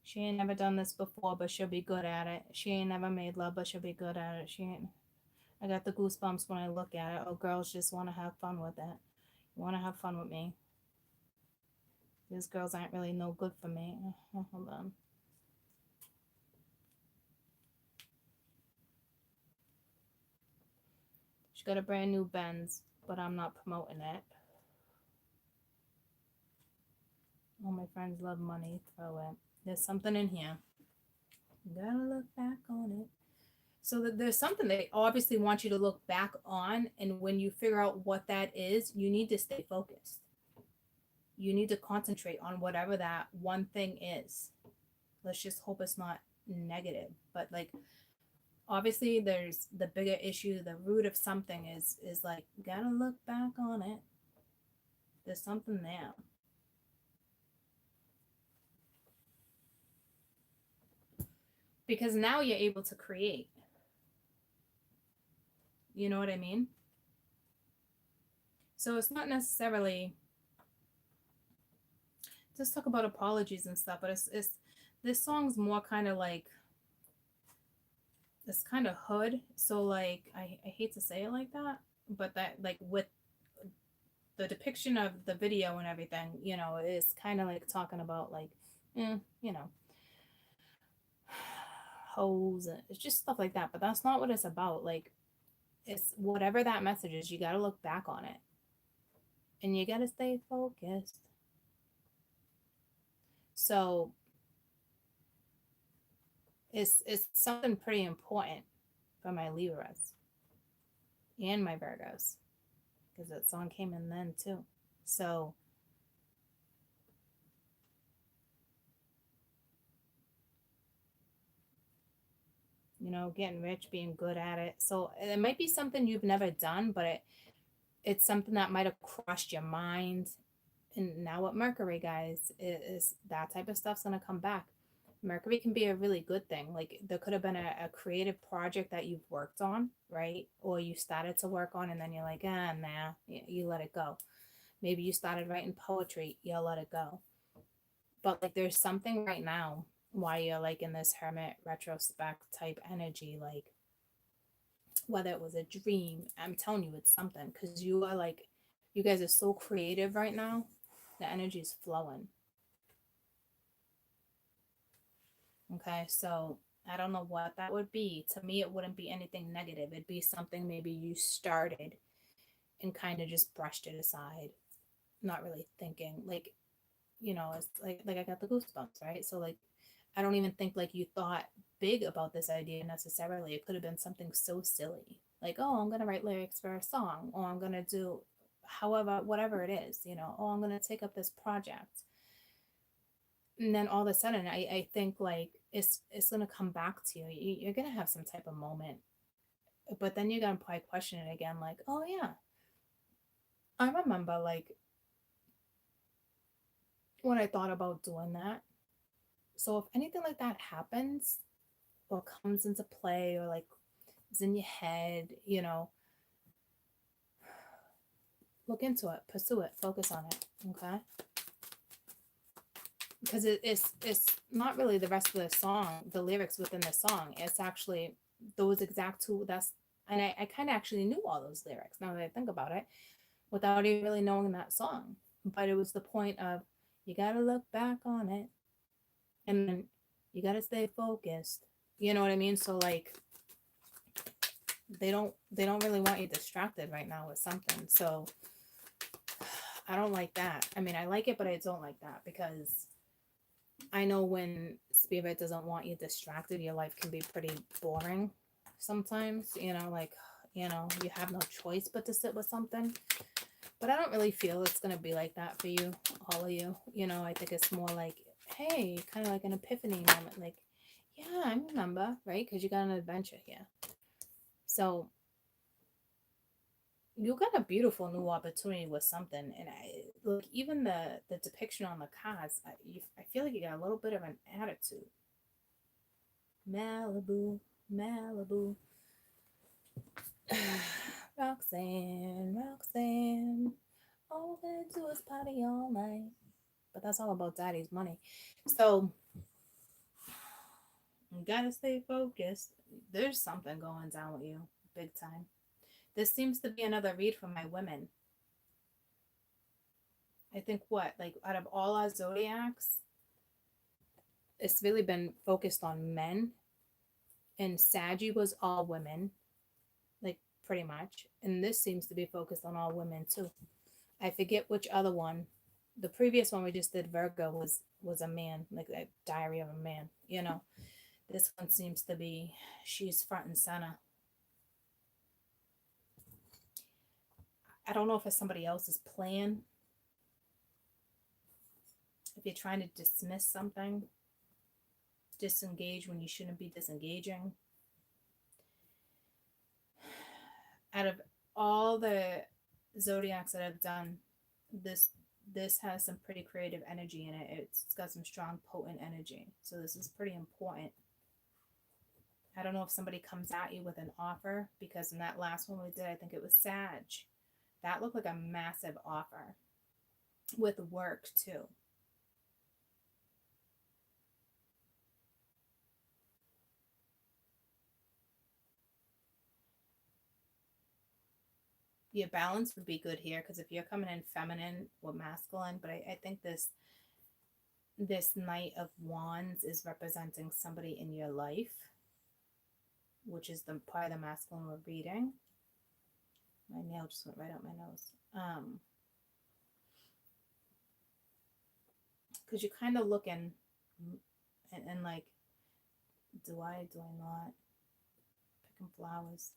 She ain't never done this before, but she'll be good at it. She ain't never made love, but she'll be good at it. She ain't. I got the goosebumps when I look at it. Oh, girls just want to have fun with it. You want to have fun with me. These girls aren't really no good for me. Hold on. She got a brand new Benz, but I'm not promoting it. All my friends love money. Throw it. There's something in here. You gotta look back on it. So that there's something they obviously want you to look back on, and when you figure out what that is, you need to stay focused. You need to concentrate on whatever that one thing is. Let's just hope it's not negative. But like obviously there's the bigger issue, the root of something is like gotta look back on it. There's something there. Because now you're able to create. You know what I mean? So it's not necessarily just talk about apologies and stuff, but it's this song's more kind of like it's kind of hood. So like I hate to say it like that, but that like with the depiction of the video and everything, you know, is kind of like talking about like, you know, hoes and it's just stuff like that. But that's not what it's about. Like it's whatever that message is, you got to look back on it, and you got to stay focused. So it's something pretty important for my Libras and my Virgos because that song came in then too. So you know, getting rich, being good at it. So it might be something you've never done, but it's something that might have crossed your mind. And now with Mercury, guys, is that type of stuff's gonna come back. Mercury can be a really good thing. Like there could have been a creative project that you've worked on, right? Or you started to work on and then you're like, nah, you let it go. Maybe you started writing poetry, you let it go. But like there's something right now why you're like in this hermit retrospect type energy, like whether it was a dream, I'm telling you it's something because you are like, you guys are so creative right now. The energy is flowing. Okay, so I don't know what that would be. To me, it wouldn't be anything negative. It'd be something maybe you started and kind of just brushed it aside, not really thinking. Like, you know, it's like I got the goosebumps, right? So like I don't even think like you thought big about this idea necessarily. It could have been something so silly. Like, oh, I'm gonna write lyrics for a song, or I'm gonna do however whatever it is, you know, oh, I'm gonna take up this project. And then all of a sudden I think like it's gonna come back to you. You're gonna have some type of moment. But then you're gonna probably question it again, like, oh yeah. I remember like when I thought about doing that. So if anything like that happens or comes into play or like is in your head, you know, look into it, pursue it, focus on it, okay? Because it's not really the rest of the song, the lyrics within the song. It's actually those exact two. That's and I kind of actually knew all those lyrics now that I think about it, without even really knowing that song. But it was the point of you gotta look back on it, and then you gotta stay focused. You know what I mean? So like they don't really want you distracted right now with something. So I don't like that. I mean, I like it, but I don't like that because I know when spirit doesn't want you distracted, your life can be pretty boring sometimes, you know, like, you know, you have no choice but to sit with something. But I don't really feel it's going to be like that for you, all of you. You know, I think it's more like, hey, kind of like an epiphany moment. Like, yeah, I remember, right? Because you got an adventure here. So you got a beautiful new opportunity with something. And I look, even the depiction on the cards, I feel like you got a little bit of an attitude. Malibu, Malibu. Roxanne, Roxanne. All we're gonna do is party all night. But that's all about daddy's money. So you gotta stay focused. There's something going down with you, big time. This seems to be another read for my women. I think what, like out of all our zodiacs, it's really been focused on men. And Saggy was all women, like pretty much. And this seems to be focused on all women too. I forget which other one. The previous one we just did, Virgo, was a man, like a diary of a man, you know. This one seems to be, she's front and center. I don't know if it's somebody else's plan. If you're trying to dismiss something, disengage when you shouldn't be disengaging. Out of all the zodiacs that I've done, this has some pretty creative energy in it. It's got some strong, potent energy. So this is pretty important. I don't know if somebody comes at you with an offer, because in that last one we did, I think it was Sag. That looked like a massive offer with work too. Your balance would be good here, because if you're coming in feminine or masculine, but I think this Knight of Wands is representing somebody in your life, which is the part of the masculine we're reading. My nail just went right out my nose. Because you're kind of looking and like, do I not? Picking flowers.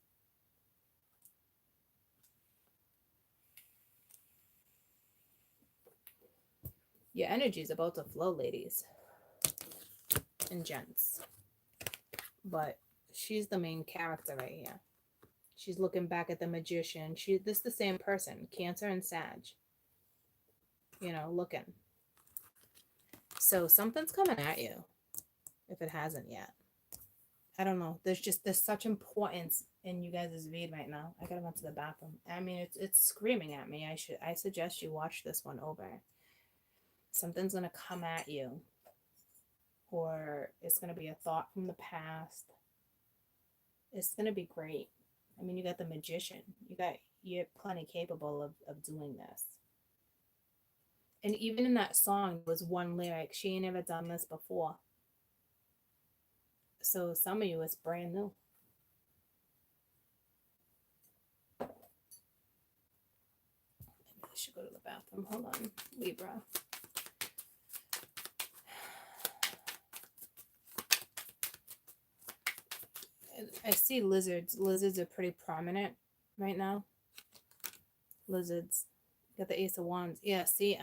Your energy is about to flow, ladies and gents. But she's the main character right here. She's looking back at the Magician. This is the same person, Cancer and Sag. You know, looking. So something's coming at you, if it hasn't yet. I don't know. There's such importance in you guys' read right now. I gotta run to the bathroom. I mean, it's screaming at me. I suggest you watch this one over. Something's gonna come at you, or it's gonna be a thought from the past. It's gonna be great. I mean, you got the Magician. You're plenty capable of doing this. And even in that song was one lyric. She ain't ever done this before. So some of you, it's brand new. I should go to the bathroom. Hold on, Libra. I see lizards. Lizards are pretty prominent right now. Lizards. Got the Ace of Wands. Yeah, see,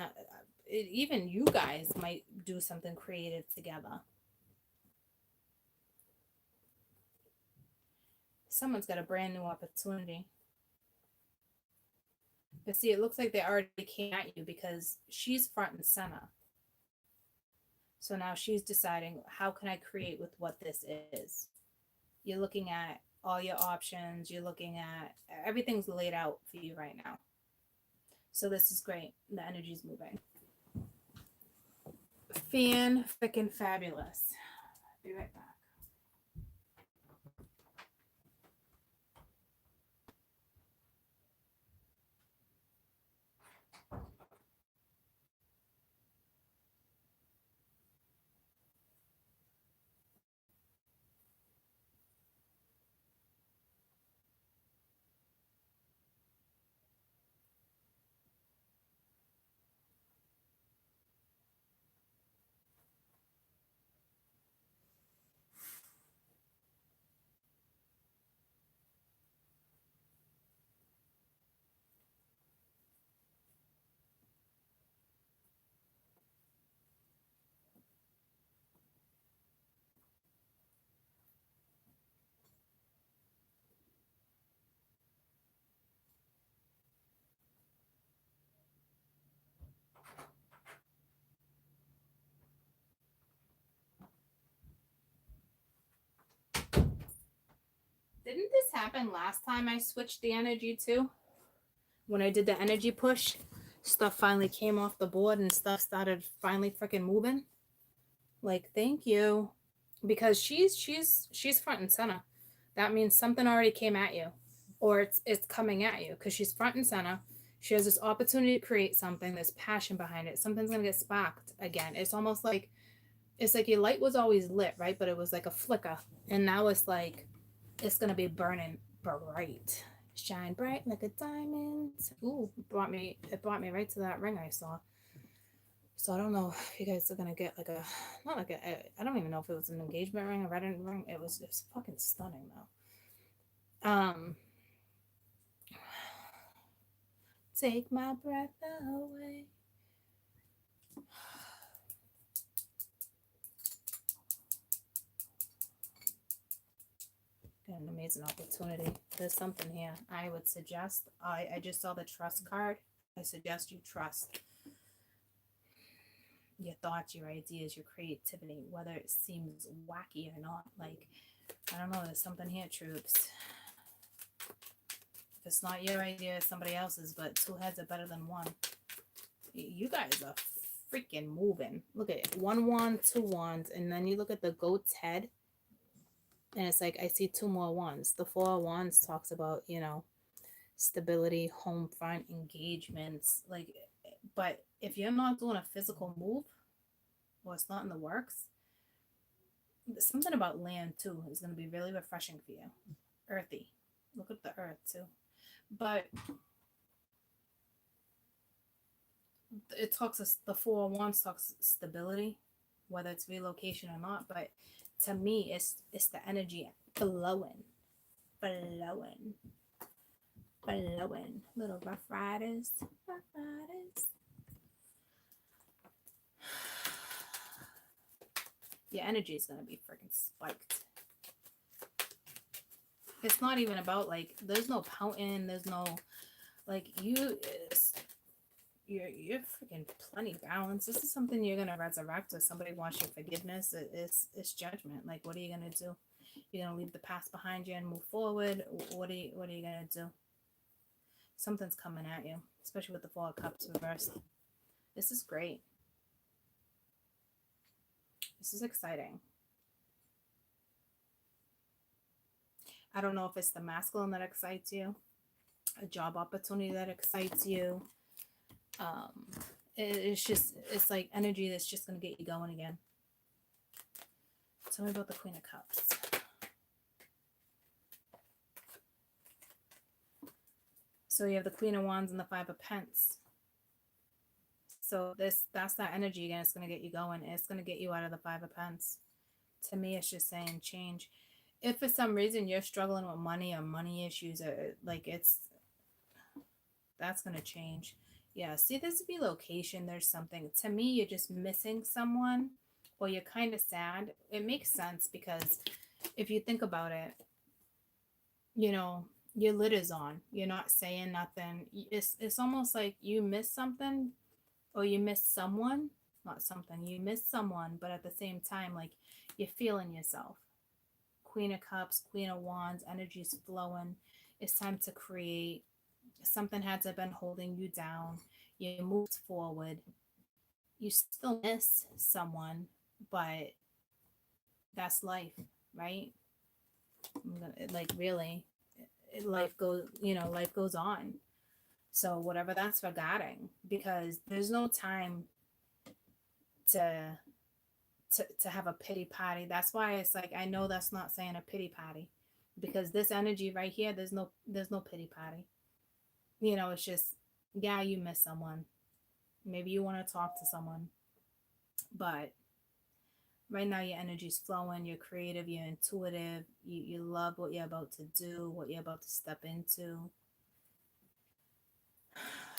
even you guys might do something creative together. Someone's got a brand new opportunity. But see, it looks like they already came at you, because she's front and center. So now she's deciding, how can I create with what this is? You're looking at all your options. You're looking at everything's laid out for you right now. So this is great. The energy's moving. Freaking fabulous. Be right back. Didn't this happen last time I switched the energy too? When I did the energy push, stuff finally came off the board and stuff started finally freaking moving. Like, thank you. Because she's front and center. That means something already came at you, or it's coming at you, because she's front and center. She has this opportunity to create something. There's passion behind it. Something's gonna get sparked again. It's almost like your light was always lit, right? But it was like a flicker, and now it's like it's gonna be burning bright, shine bright like a diamond. Ooh, it brought me right to that ring I saw. So I don't know if you guys are gonna get like a, not like a, I don't even know if it was an engagement ring, a wedding ring. It was fucking stunning though. Take my breath away. Got an amazing opportunity. There's something here. I would suggest. I just saw the trust card. I suggest you trust your thoughts, your ideas, your creativity, whether it seems wacky or not. Like, I don't know, there's something here, troops. If it's not your idea, it's somebody else's, but two heads are better than one. You guys are freaking moving. Look at it. 1 wand, 2 wands, and then you look at the goat's head, and it's like I see 2 more wands. The 4 of wands talks about, stability, home front, engagements. Like, but if you're not doing a physical move, or it's not in the works, something about land too is going to be really refreshing for you. Earthy. Look at the earth too. But it talks, the 4 of wands talks stability, whether it's relocation or not. But to me, it's the energy flowing. Little rough riders. Your energy is going to be freaking spiked. It's not even about, like, there's no pouting, there's no, like, you're freaking plenty balanced. This is something you're going to resurrect. If somebody wants your forgiveness, it's judgment. Like, what are you going to do? You're going to leave the past behind you and move forward? What are you going to do? Something's coming at you, especially with the 4 of Cups reversed. This is great. This is exciting. I don't know if it's the masculine that excites you, a job opportunity that excites you. It's like energy that's just going to get you going again. Tell me about the Queen of Cups. So you have the Queen of Wands and the 5 of Pence. So that's that energy again. It's going to get you going. It's going to get you out of the 5 of Pence. To me, it's just saying change. If for some reason you're struggling with money or money issues, or like that's going to change. Yeah, see this relocation, there's something. To me, you're just missing someone, or you're kind of sad. It makes sense because if you think about it, your lid is on. You're not saying nothing. It's almost like you miss something, or you miss someone. Not something. You miss someone, but at the same time, like, you're feeling yourself. Queen of Cups, Queen of Wands, energy's flowing. It's time to create. Something had to have been holding you down. You moved forward. You still miss someone, but that's life, right? Like, really, life goes on. So whatever that's regarding, because there's no time to have a pity party. That's why it's like, I know that's not saying a pity party, because this energy right here, there's no pity party. It's just, yeah, you miss someone. Maybe you want to talk to someone, but right now your energy's flowing. You're creative, you're intuitive, you love what you're about to do, what you're about to step into.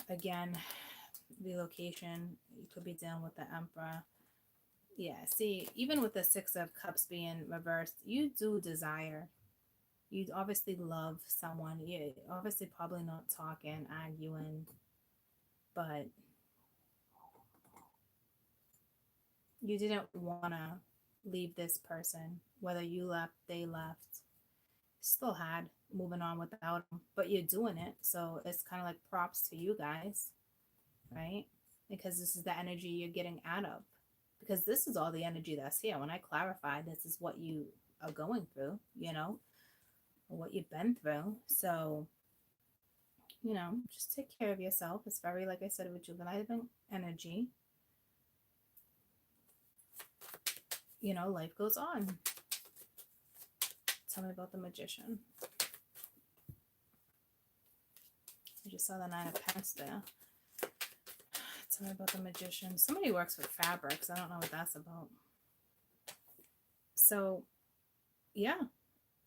Again, relocation, you could be dealing with the Emperor. Yeah, see, even with the 6 of Cups being reversed, you do desire. You obviously love someone. You're obviously probably not talking, arguing, but you didn't want to leave this person. Whether you left, they left. Still had moving on without them, but you're doing it. So it's kind of like props to you guys, right? Because this is the energy you're getting out of. Because this is all the energy that's here. When I clarify, this is what you are going through, what you've been through. So, just take care of yourself. It's very, like I said, rejuvenating energy. Life goes on. Tell me about the Magician. I just saw the 9 of Pence there. Tell Sorry about the magician. Somebody works with fabrics. I don't know what that's about. So, yeah,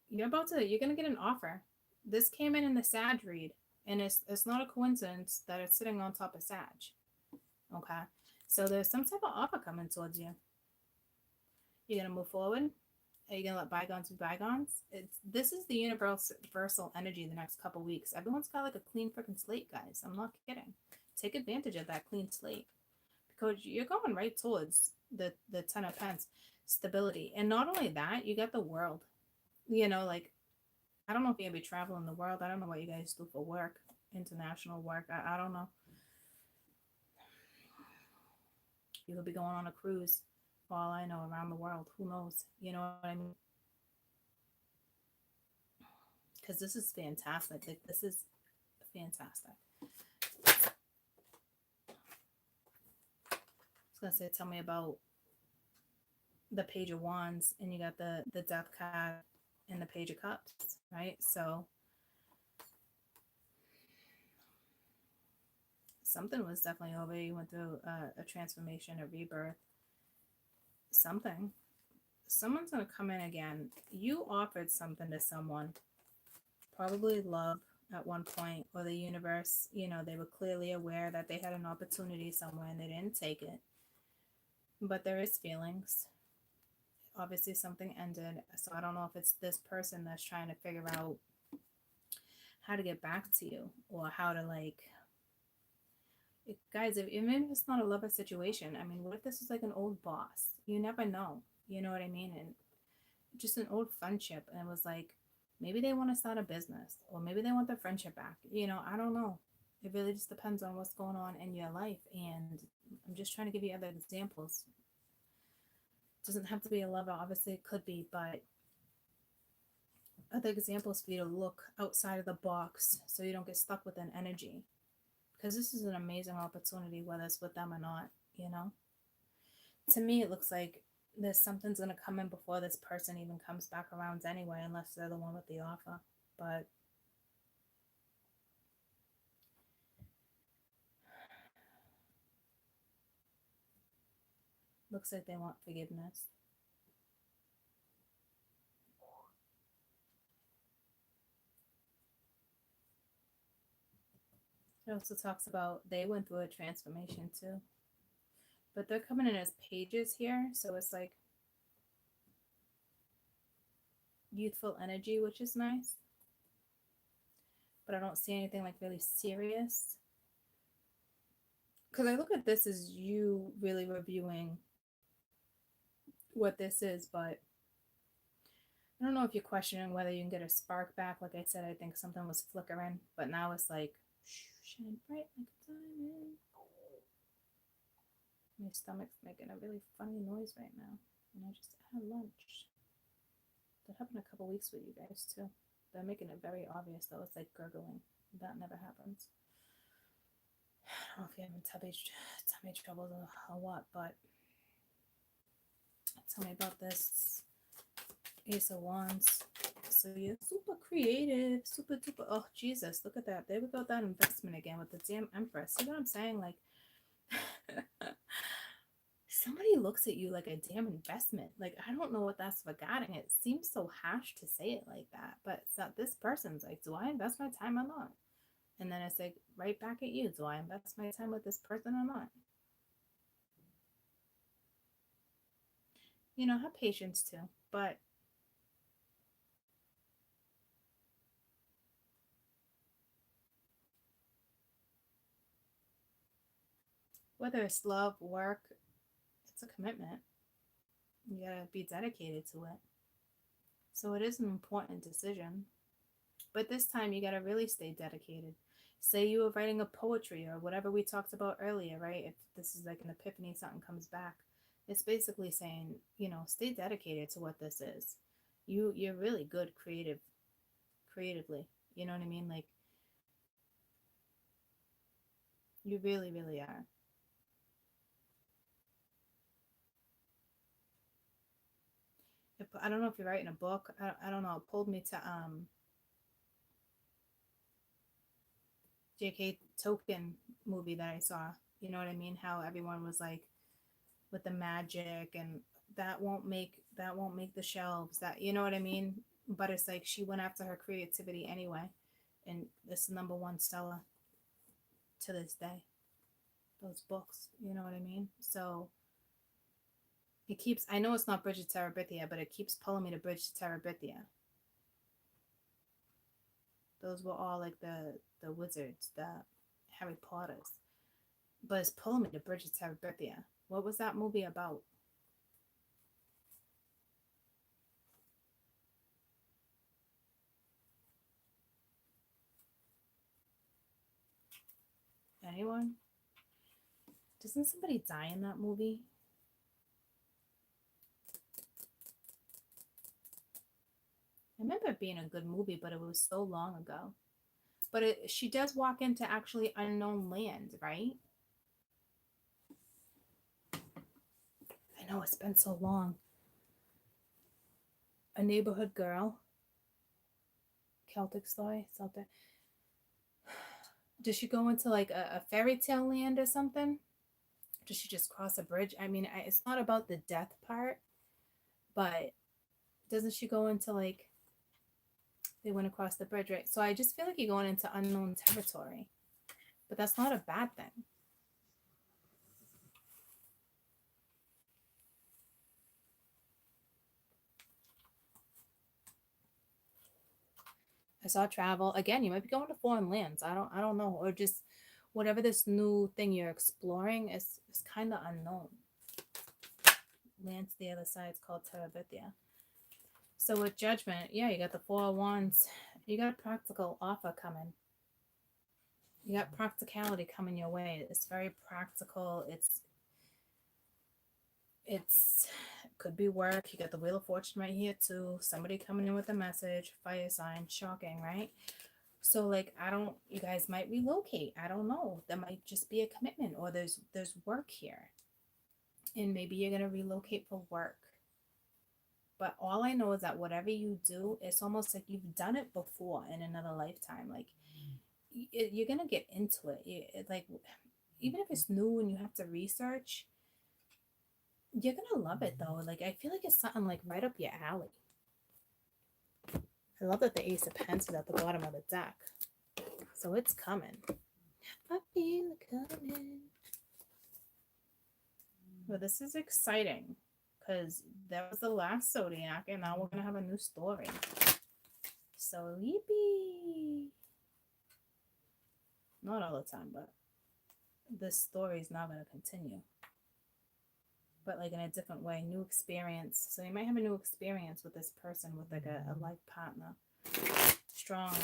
you're gonna get an offer. This came in the Sag read, and it's not a coincidence that it's sitting on top of Sag. Okay, so there's some type of offer coming towards you. You're gonna move forward. Are you gonna let bygones be bygones? This is the universal energy the next couple weeks. Everyone's got like a clean freaking slate, guys. I'm not kidding. Take advantage of that clean slate because you're going right towards the Ten of Pence stability, and not only that, you got the world. You know, like I don't know if you're gonna be traveling the world. I don't know what you guys do for work, international work. I don't know. You could be going on a cruise, for all I know, around the world. Who knows? You know what I mean? Because this is fantastic. Like, this is fantastic. I was gonna say, tell me about the Page of Wands, and you got the Death card and the Page of Cups, right? So something was definitely over. You went through a transformation, a rebirth, something. Someone's going to come in again. You offered something to someone, probably love at one point, or the universe. You know, they were clearly aware that they had an opportunity somewhere and they didn't take it. But there is feelings. Obviously, something ended. So I don't know if it's this person that's trying to figure out how to get back to you, or how to like, guys, if even if it's not a lover situation, I mean, what if this is like an old boss? You never know. You know what I mean? And just an old friendship, and it was like, maybe they want to start a business, or maybe they want their friendship back. You know, I don't know. It really just depends on what's going on in your life. And I'm just trying to give you other examples. It doesn't have to be a lover. Obviously, it could be, but other examples for you to look outside of the box so you don't get stuck with an energy. Because this is an amazing opportunity, whether it's with them or not, you know? To me, it looks like there's something's going to come in before this person even comes back around anyway, unless they're the one with the offer. But looks like they want forgiveness. It also talks about they went through a transformation too. But they're coming in as pages here, so it's like youthful energy, which is nice. But I don't see anything like really serious. Because I look at this as you really reviewing what this is, but I don't know if you're questioning whether you can get a spark back. Like I said, I think something was flickering, but now it's like shine bright like a diamond. My stomach's making a really funny noise right now, and I just had lunch. That happened a couple weeks with you guys too. They're making it very obvious though. It's like gurgling. That never happens. I don't know if you're having tummy troubles or what, but tell me about this Ace of Wands. So you're super creative, super duper. Oh Jesus, look at that. There we go, that investment again with the damn Empress. See what I'm saying? Like somebody looks at you like a damn investment. Like I don't know what that's regarding. It seems so harsh to say it like that, but it's not. This person's like, do I invest my time or not? And then it's like right back at you. Do I invest my time with this person or not? You know, have patience too. But whether it's love, work, it's a commitment. You gotta be dedicated to it. So it is an important decision. But this time you gotta really stay dedicated. Say you were writing a poetry or whatever we talked about earlier, right? If this is like an epiphany, something comes back. It's basically saying, you know, stay dedicated to what this is. You're really good creatively. You know what I mean? Like you really, really are. I don't know if you're writing a book. I don't know. It pulled me to JK Token movie that I saw. You know what I mean? How everyone was like with the magic and that won't make the shelves. That, you know what I mean? But it's like she went after her creativity anyway, and it's the number one seller to this day. Those books, you know what I mean? So it keeps. I know it's not Bridge to Terabithia, but it keeps pulling me to Bridge to Terabithia. Those were all like the wizards, the Harry Potters. But it's pulling me to Bridge to Terabithia. What was that movie about? Anyone? Doesn't somebody die in that movie? I remember it being a good movie, but it was so long ago. But she does walk into actually unknown land, right? I know it's been so long. A neighborhood girl. Celtic story. Celtic. Does she go into like a fairy tale land or something? Does she just cross a bridge? I mean, it's not about the death part, but doesn't she go into like they went across the bridge, right? So I just feel like you're going into unknown territory, but that's not a bad thing. I saw travel again. You might be going to foreign lands. I don't know, or just whatever this new thing you're exploring is kind of unknown. Land to the other side is called Terabithia. So with Judgment, yeah, you got the Four of Wands. You got a practical offer coming. You got practicality coming your way. It's very practical. It's could be work. You got the Wheel of Fortune right here too. Somebody coming in with a message, fire sign, shocking, right? So like you guys might relocate. I don't know. There might just be a commitment or there's work here. And maybe you're gonna relocate for work. But all I know is that whatever you do, it's almost like you've done it before in another lifetime. Like you're gonna get into it. Like even if it's new and you have to research, you're gonna love it though. Like I feel like it's something like right up your alley. I love that the Ace of Pentacles is at the bottom of the deck, so it's coming. I feel it coming. Well, this is exciting because that was the last zodiac, and now we're gonna have a new story. So yippee! Not all the time, but this story is now gonna continue. But like in a different way, new experience. So you might have a new experience with this person, with like a life partner, strong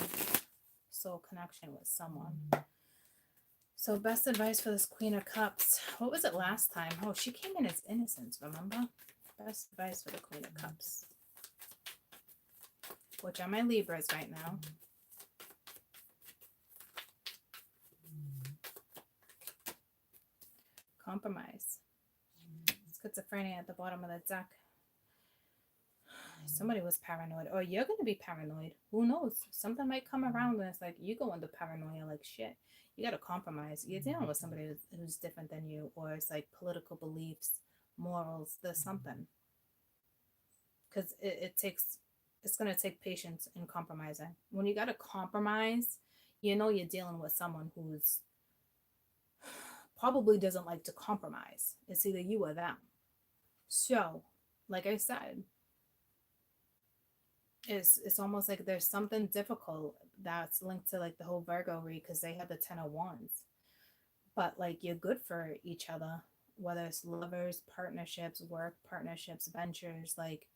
soul connection with someone. So best advice for this Queen of Cups. What was it last time? Oh, she came in as innocence, remember? Best advice for the Queen of Cups. Which are my Libras right now. Compromise. Schizophrenia at the bottom of the deck. Somebody was paranoid, or you're going to be paranoid. Who knows? Something might come around and it's like you go into paranoia like shit. You got to compromise. You're dealing with somebody who's different than you, or it's like political beliefs, morals. There's something. Because it's going to take patience in compromising. When you got to compromise, you know you're dealing with someone who's probably doesn't like to compromise. It's either you or them. So, like I said, it's almost like there's something difficult that's linked to like the whole Virgo read because they have the 10 of Wands. But like you're good for each other, whether it's lovers, partnerships, work partnerships, ventures. Like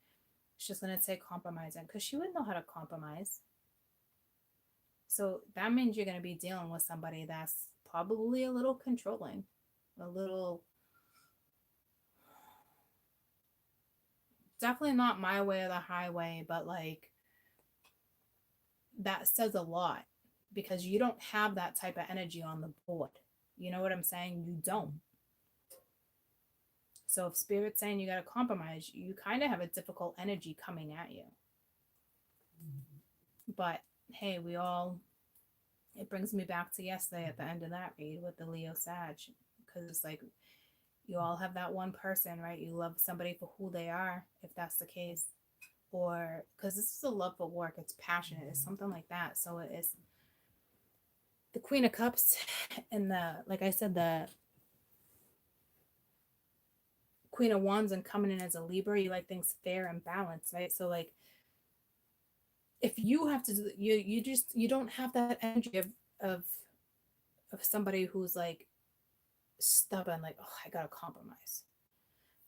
it's just gonna take compromising because she would know how to compromise. So that means you're gonna be dealing with somebody that's probably a little controlling, a little definitely not my way or the highway, but like that says a lot because you don't have that type of energy on the board. You know what I'm saying? You don't. So if Spirit's saying you got to compromise, you kind of have a difficult energy coming at you. But hey, it brings me back to yesterday at the end of that read with the Leo Sag, because it's like you all have that one person, right? You love somebody for who they are, if that's the case. Or because this is a love for work, it's passionate, it's something like that. So it's the Queen of Cups and the, like I said, the Queen of Wands and coming in as a Libra, you like things fair and balanced, right? So like if you have to do, you don't have that energy of of somebody who's like stubborn, like, oh, I gotta compromise.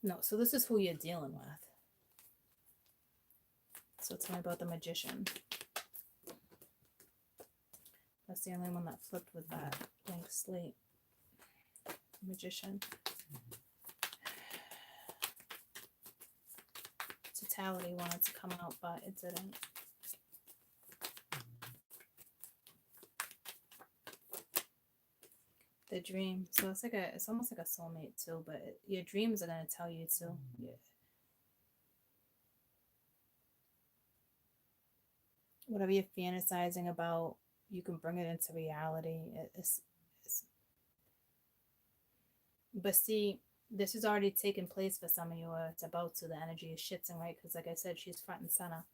No, so this is who you're dealing with. So tell me about the Magician. That's the only one that flipped with that blank slate. Magician. Totality wanted to come out, but it didn't. The dream. So it's like it's almost like a soulmate too, but your dreams are gonna tell you too. Yeah. Whatever you're fantasizing about, you can bring it into reality. But see, this has already taken place for some of you, or it's about to. The energy is shifting, right? Because like I said, she's front and center.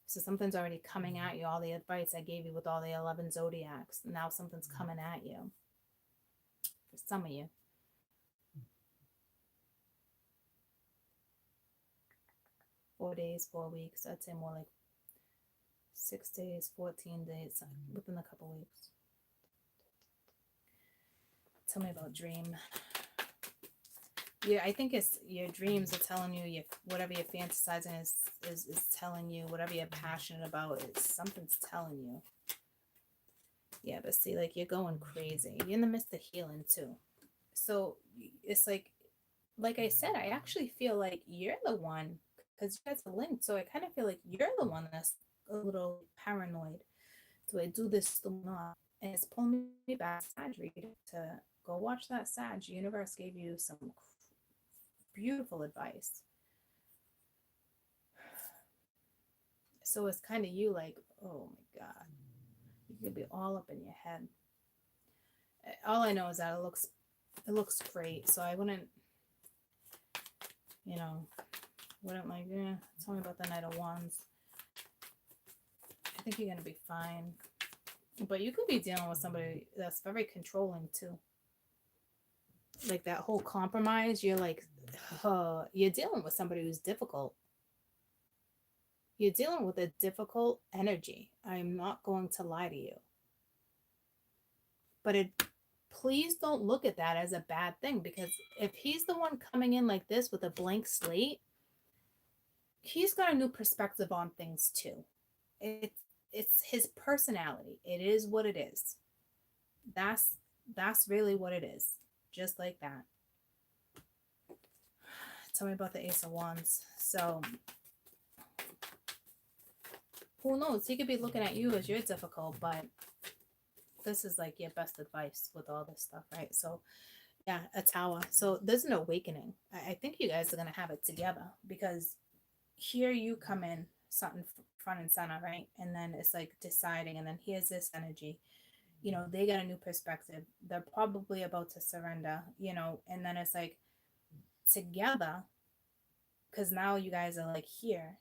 So something's already coming at you. All the advice I gave you with all the 11 zodiacs, now something's coming at you. For some of you. Four days, 4 weeks. I'd say more like 6 days, 14 days, within a couple weeks. Tell me about dream. Yeah, I think it's your dreams are telling you, whatever you're fantasizing is telling you, whatever you're passionate about, something's telling you. Yeah, but see, like you're going crazy. You're in the midst of healing too. So it's like I said, I actually feel like you're the one, because you guys are linked. So I kind of feel like you're the one that's a little paranoid. Do I do this or not? And it's pulling me back, Sag reading, to go watch that Sag. The universe gave you some beautiful advice. So it's kind of you like, oh my God, you could be all up in your head. All I know is that it looks great. So I wouldn't, wouldn't like, tell me about the Knight of Wands. I think you're going to be fine. But you could be dealing with somebody that's very controlling too. Like that whole compromise, you're like, you're dealing with somebody who's difficult. You're dealing with a difficult energy. I'm not going to lie to you. But please don't look at that as a bad thing, because if he's the one coming in like this with a blank slate, he's got a new perspective on things too. It's his personality. It is what it is. That's really what it is. Just like that. Tell me about the Ace of Wands. So who knows? He could be looking at you as you're difficult, but this is like your best advice with all this stuff, right? So yeah, a Tower. So there's an awakening. I think you guys are going to have it together, because here you come in something front and center, right? And then it's like deciding, and then here's this energy. They got a new perspective. They're probably about to surrender, and then it's like together, because now you guys are like here,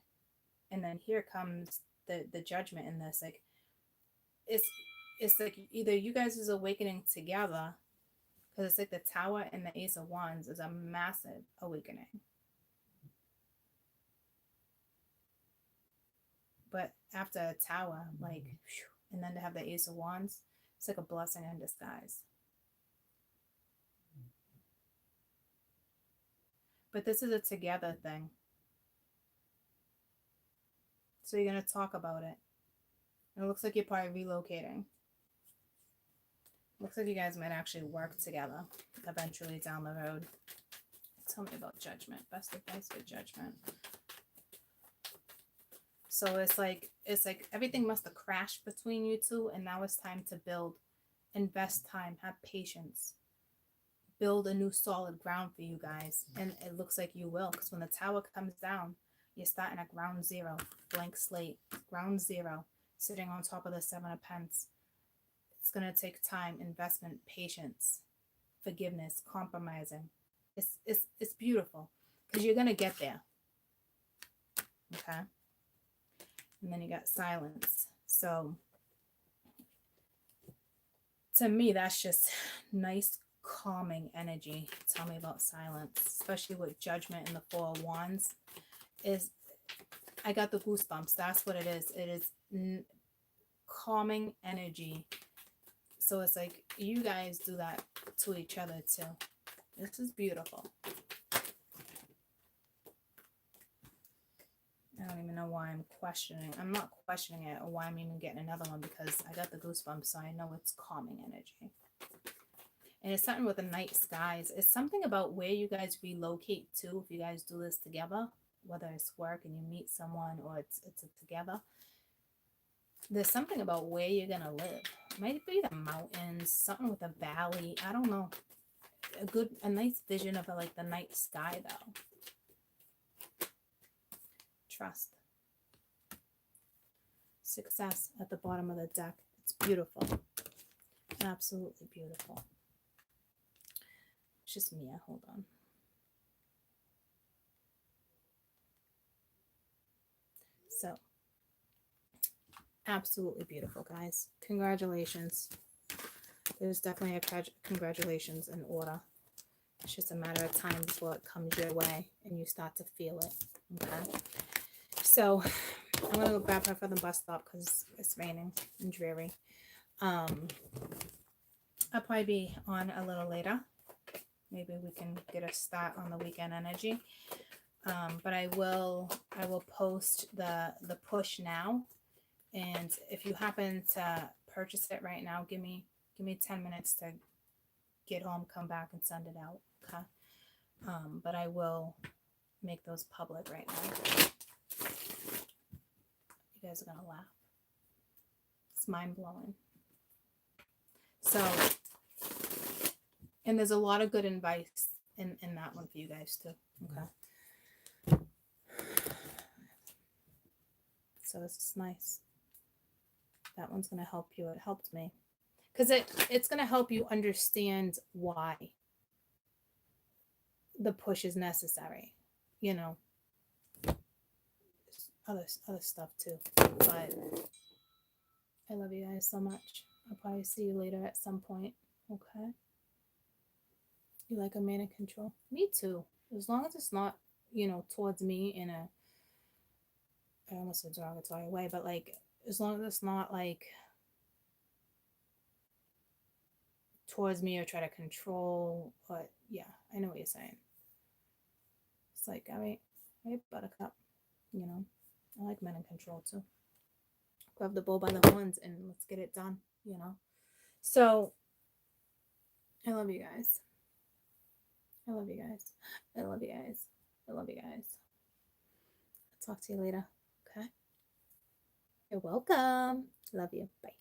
and then here comes the judgment in this. Like it's like either you guys is awakening together, because it's like the Tower and the Ace of Wands is a massive awakening. But after a Tower, like, and then to have the Ace of Wands, it's like a blessing in disguise. But this is a together thing. So you're going to talk about it. It looks like you're probably relocating. Looks like you guys might actually work together eventually down the road. Tell me about Judgment. Best advice for Judgment. So it's like everything must have crashed between you two, and now it's time to build. Invest time, have patience, build a new solid ground for you guys. And it looks like you will, because when the Tower comes down, you're starting at ground zero, blank slate, ground zero, sitting on top of the 7 of Pentacles. It's going to take time, investment, patience. forgiveness, compromising. It's beautiful because you're gonna get there. Okay. And then you got silence. So to me, that's just nice, calming energy. Tell me about silence, especially with Judgment and the Four of Wands. I got the goosebumps. That's what it is. It is calming energy. So it's like you guys do that to each other too. This is beautiful. I don't even know why I'm questioning. I'm not questioning it or why I'm even getting another one, because I got the goosebumps, so I know it's calming energy. And it's something with the night skies. It's something about where you guys relocate to if you guys do this together, whether it's work and you meet someone or it's together. There's something about where you're going to live. It might be the mountains, something with a valley. I don't know. A nice vision of like the night sky though. Trust. Success at the bottom of the deck. It's beautiful. Absolutely beautiful. It's just Mia. Hold on. So, absolutely beautiful, guys. Congratulations. There's definitely a congratulations in order. It's just a matter of time before it comes your way and you start to feel it. Okay. So I'm going to go grab her for the bus stop because it's raining and dreary. I'll probably be on a little later. Maybe we can get a start on the weekend energy. But I will post the push now. And if you happen to purchase it right now, give me 10 minutes to get home, come back and send it out. Okay. But I will make those public right now. You guys are gonna laugh. It's mind-blowing. So, and there's a lot of good advice in that one for you guys too. Okay. So this is nice. That one's gonna help you. It helped me. Because it's gonna help you understand why the push is necessary. You know. Other stuff too. But I love you guys so much. I'll probably see you later at some point. Okay. You like a man in control? Me too. As long as it's not, towards me in a, I almost said derogatory way, but like, as long as it's not like towards me or try to control, but yeah, I know what you're saying. It's like, all right, buttercup, I like men in control too. Grab the bull by the horns and let's get it done, So, I love you guys. I love you guys. I love you guys. I love you guys. I'll talk to you later. Okay? You're welcome. Love you. Bye.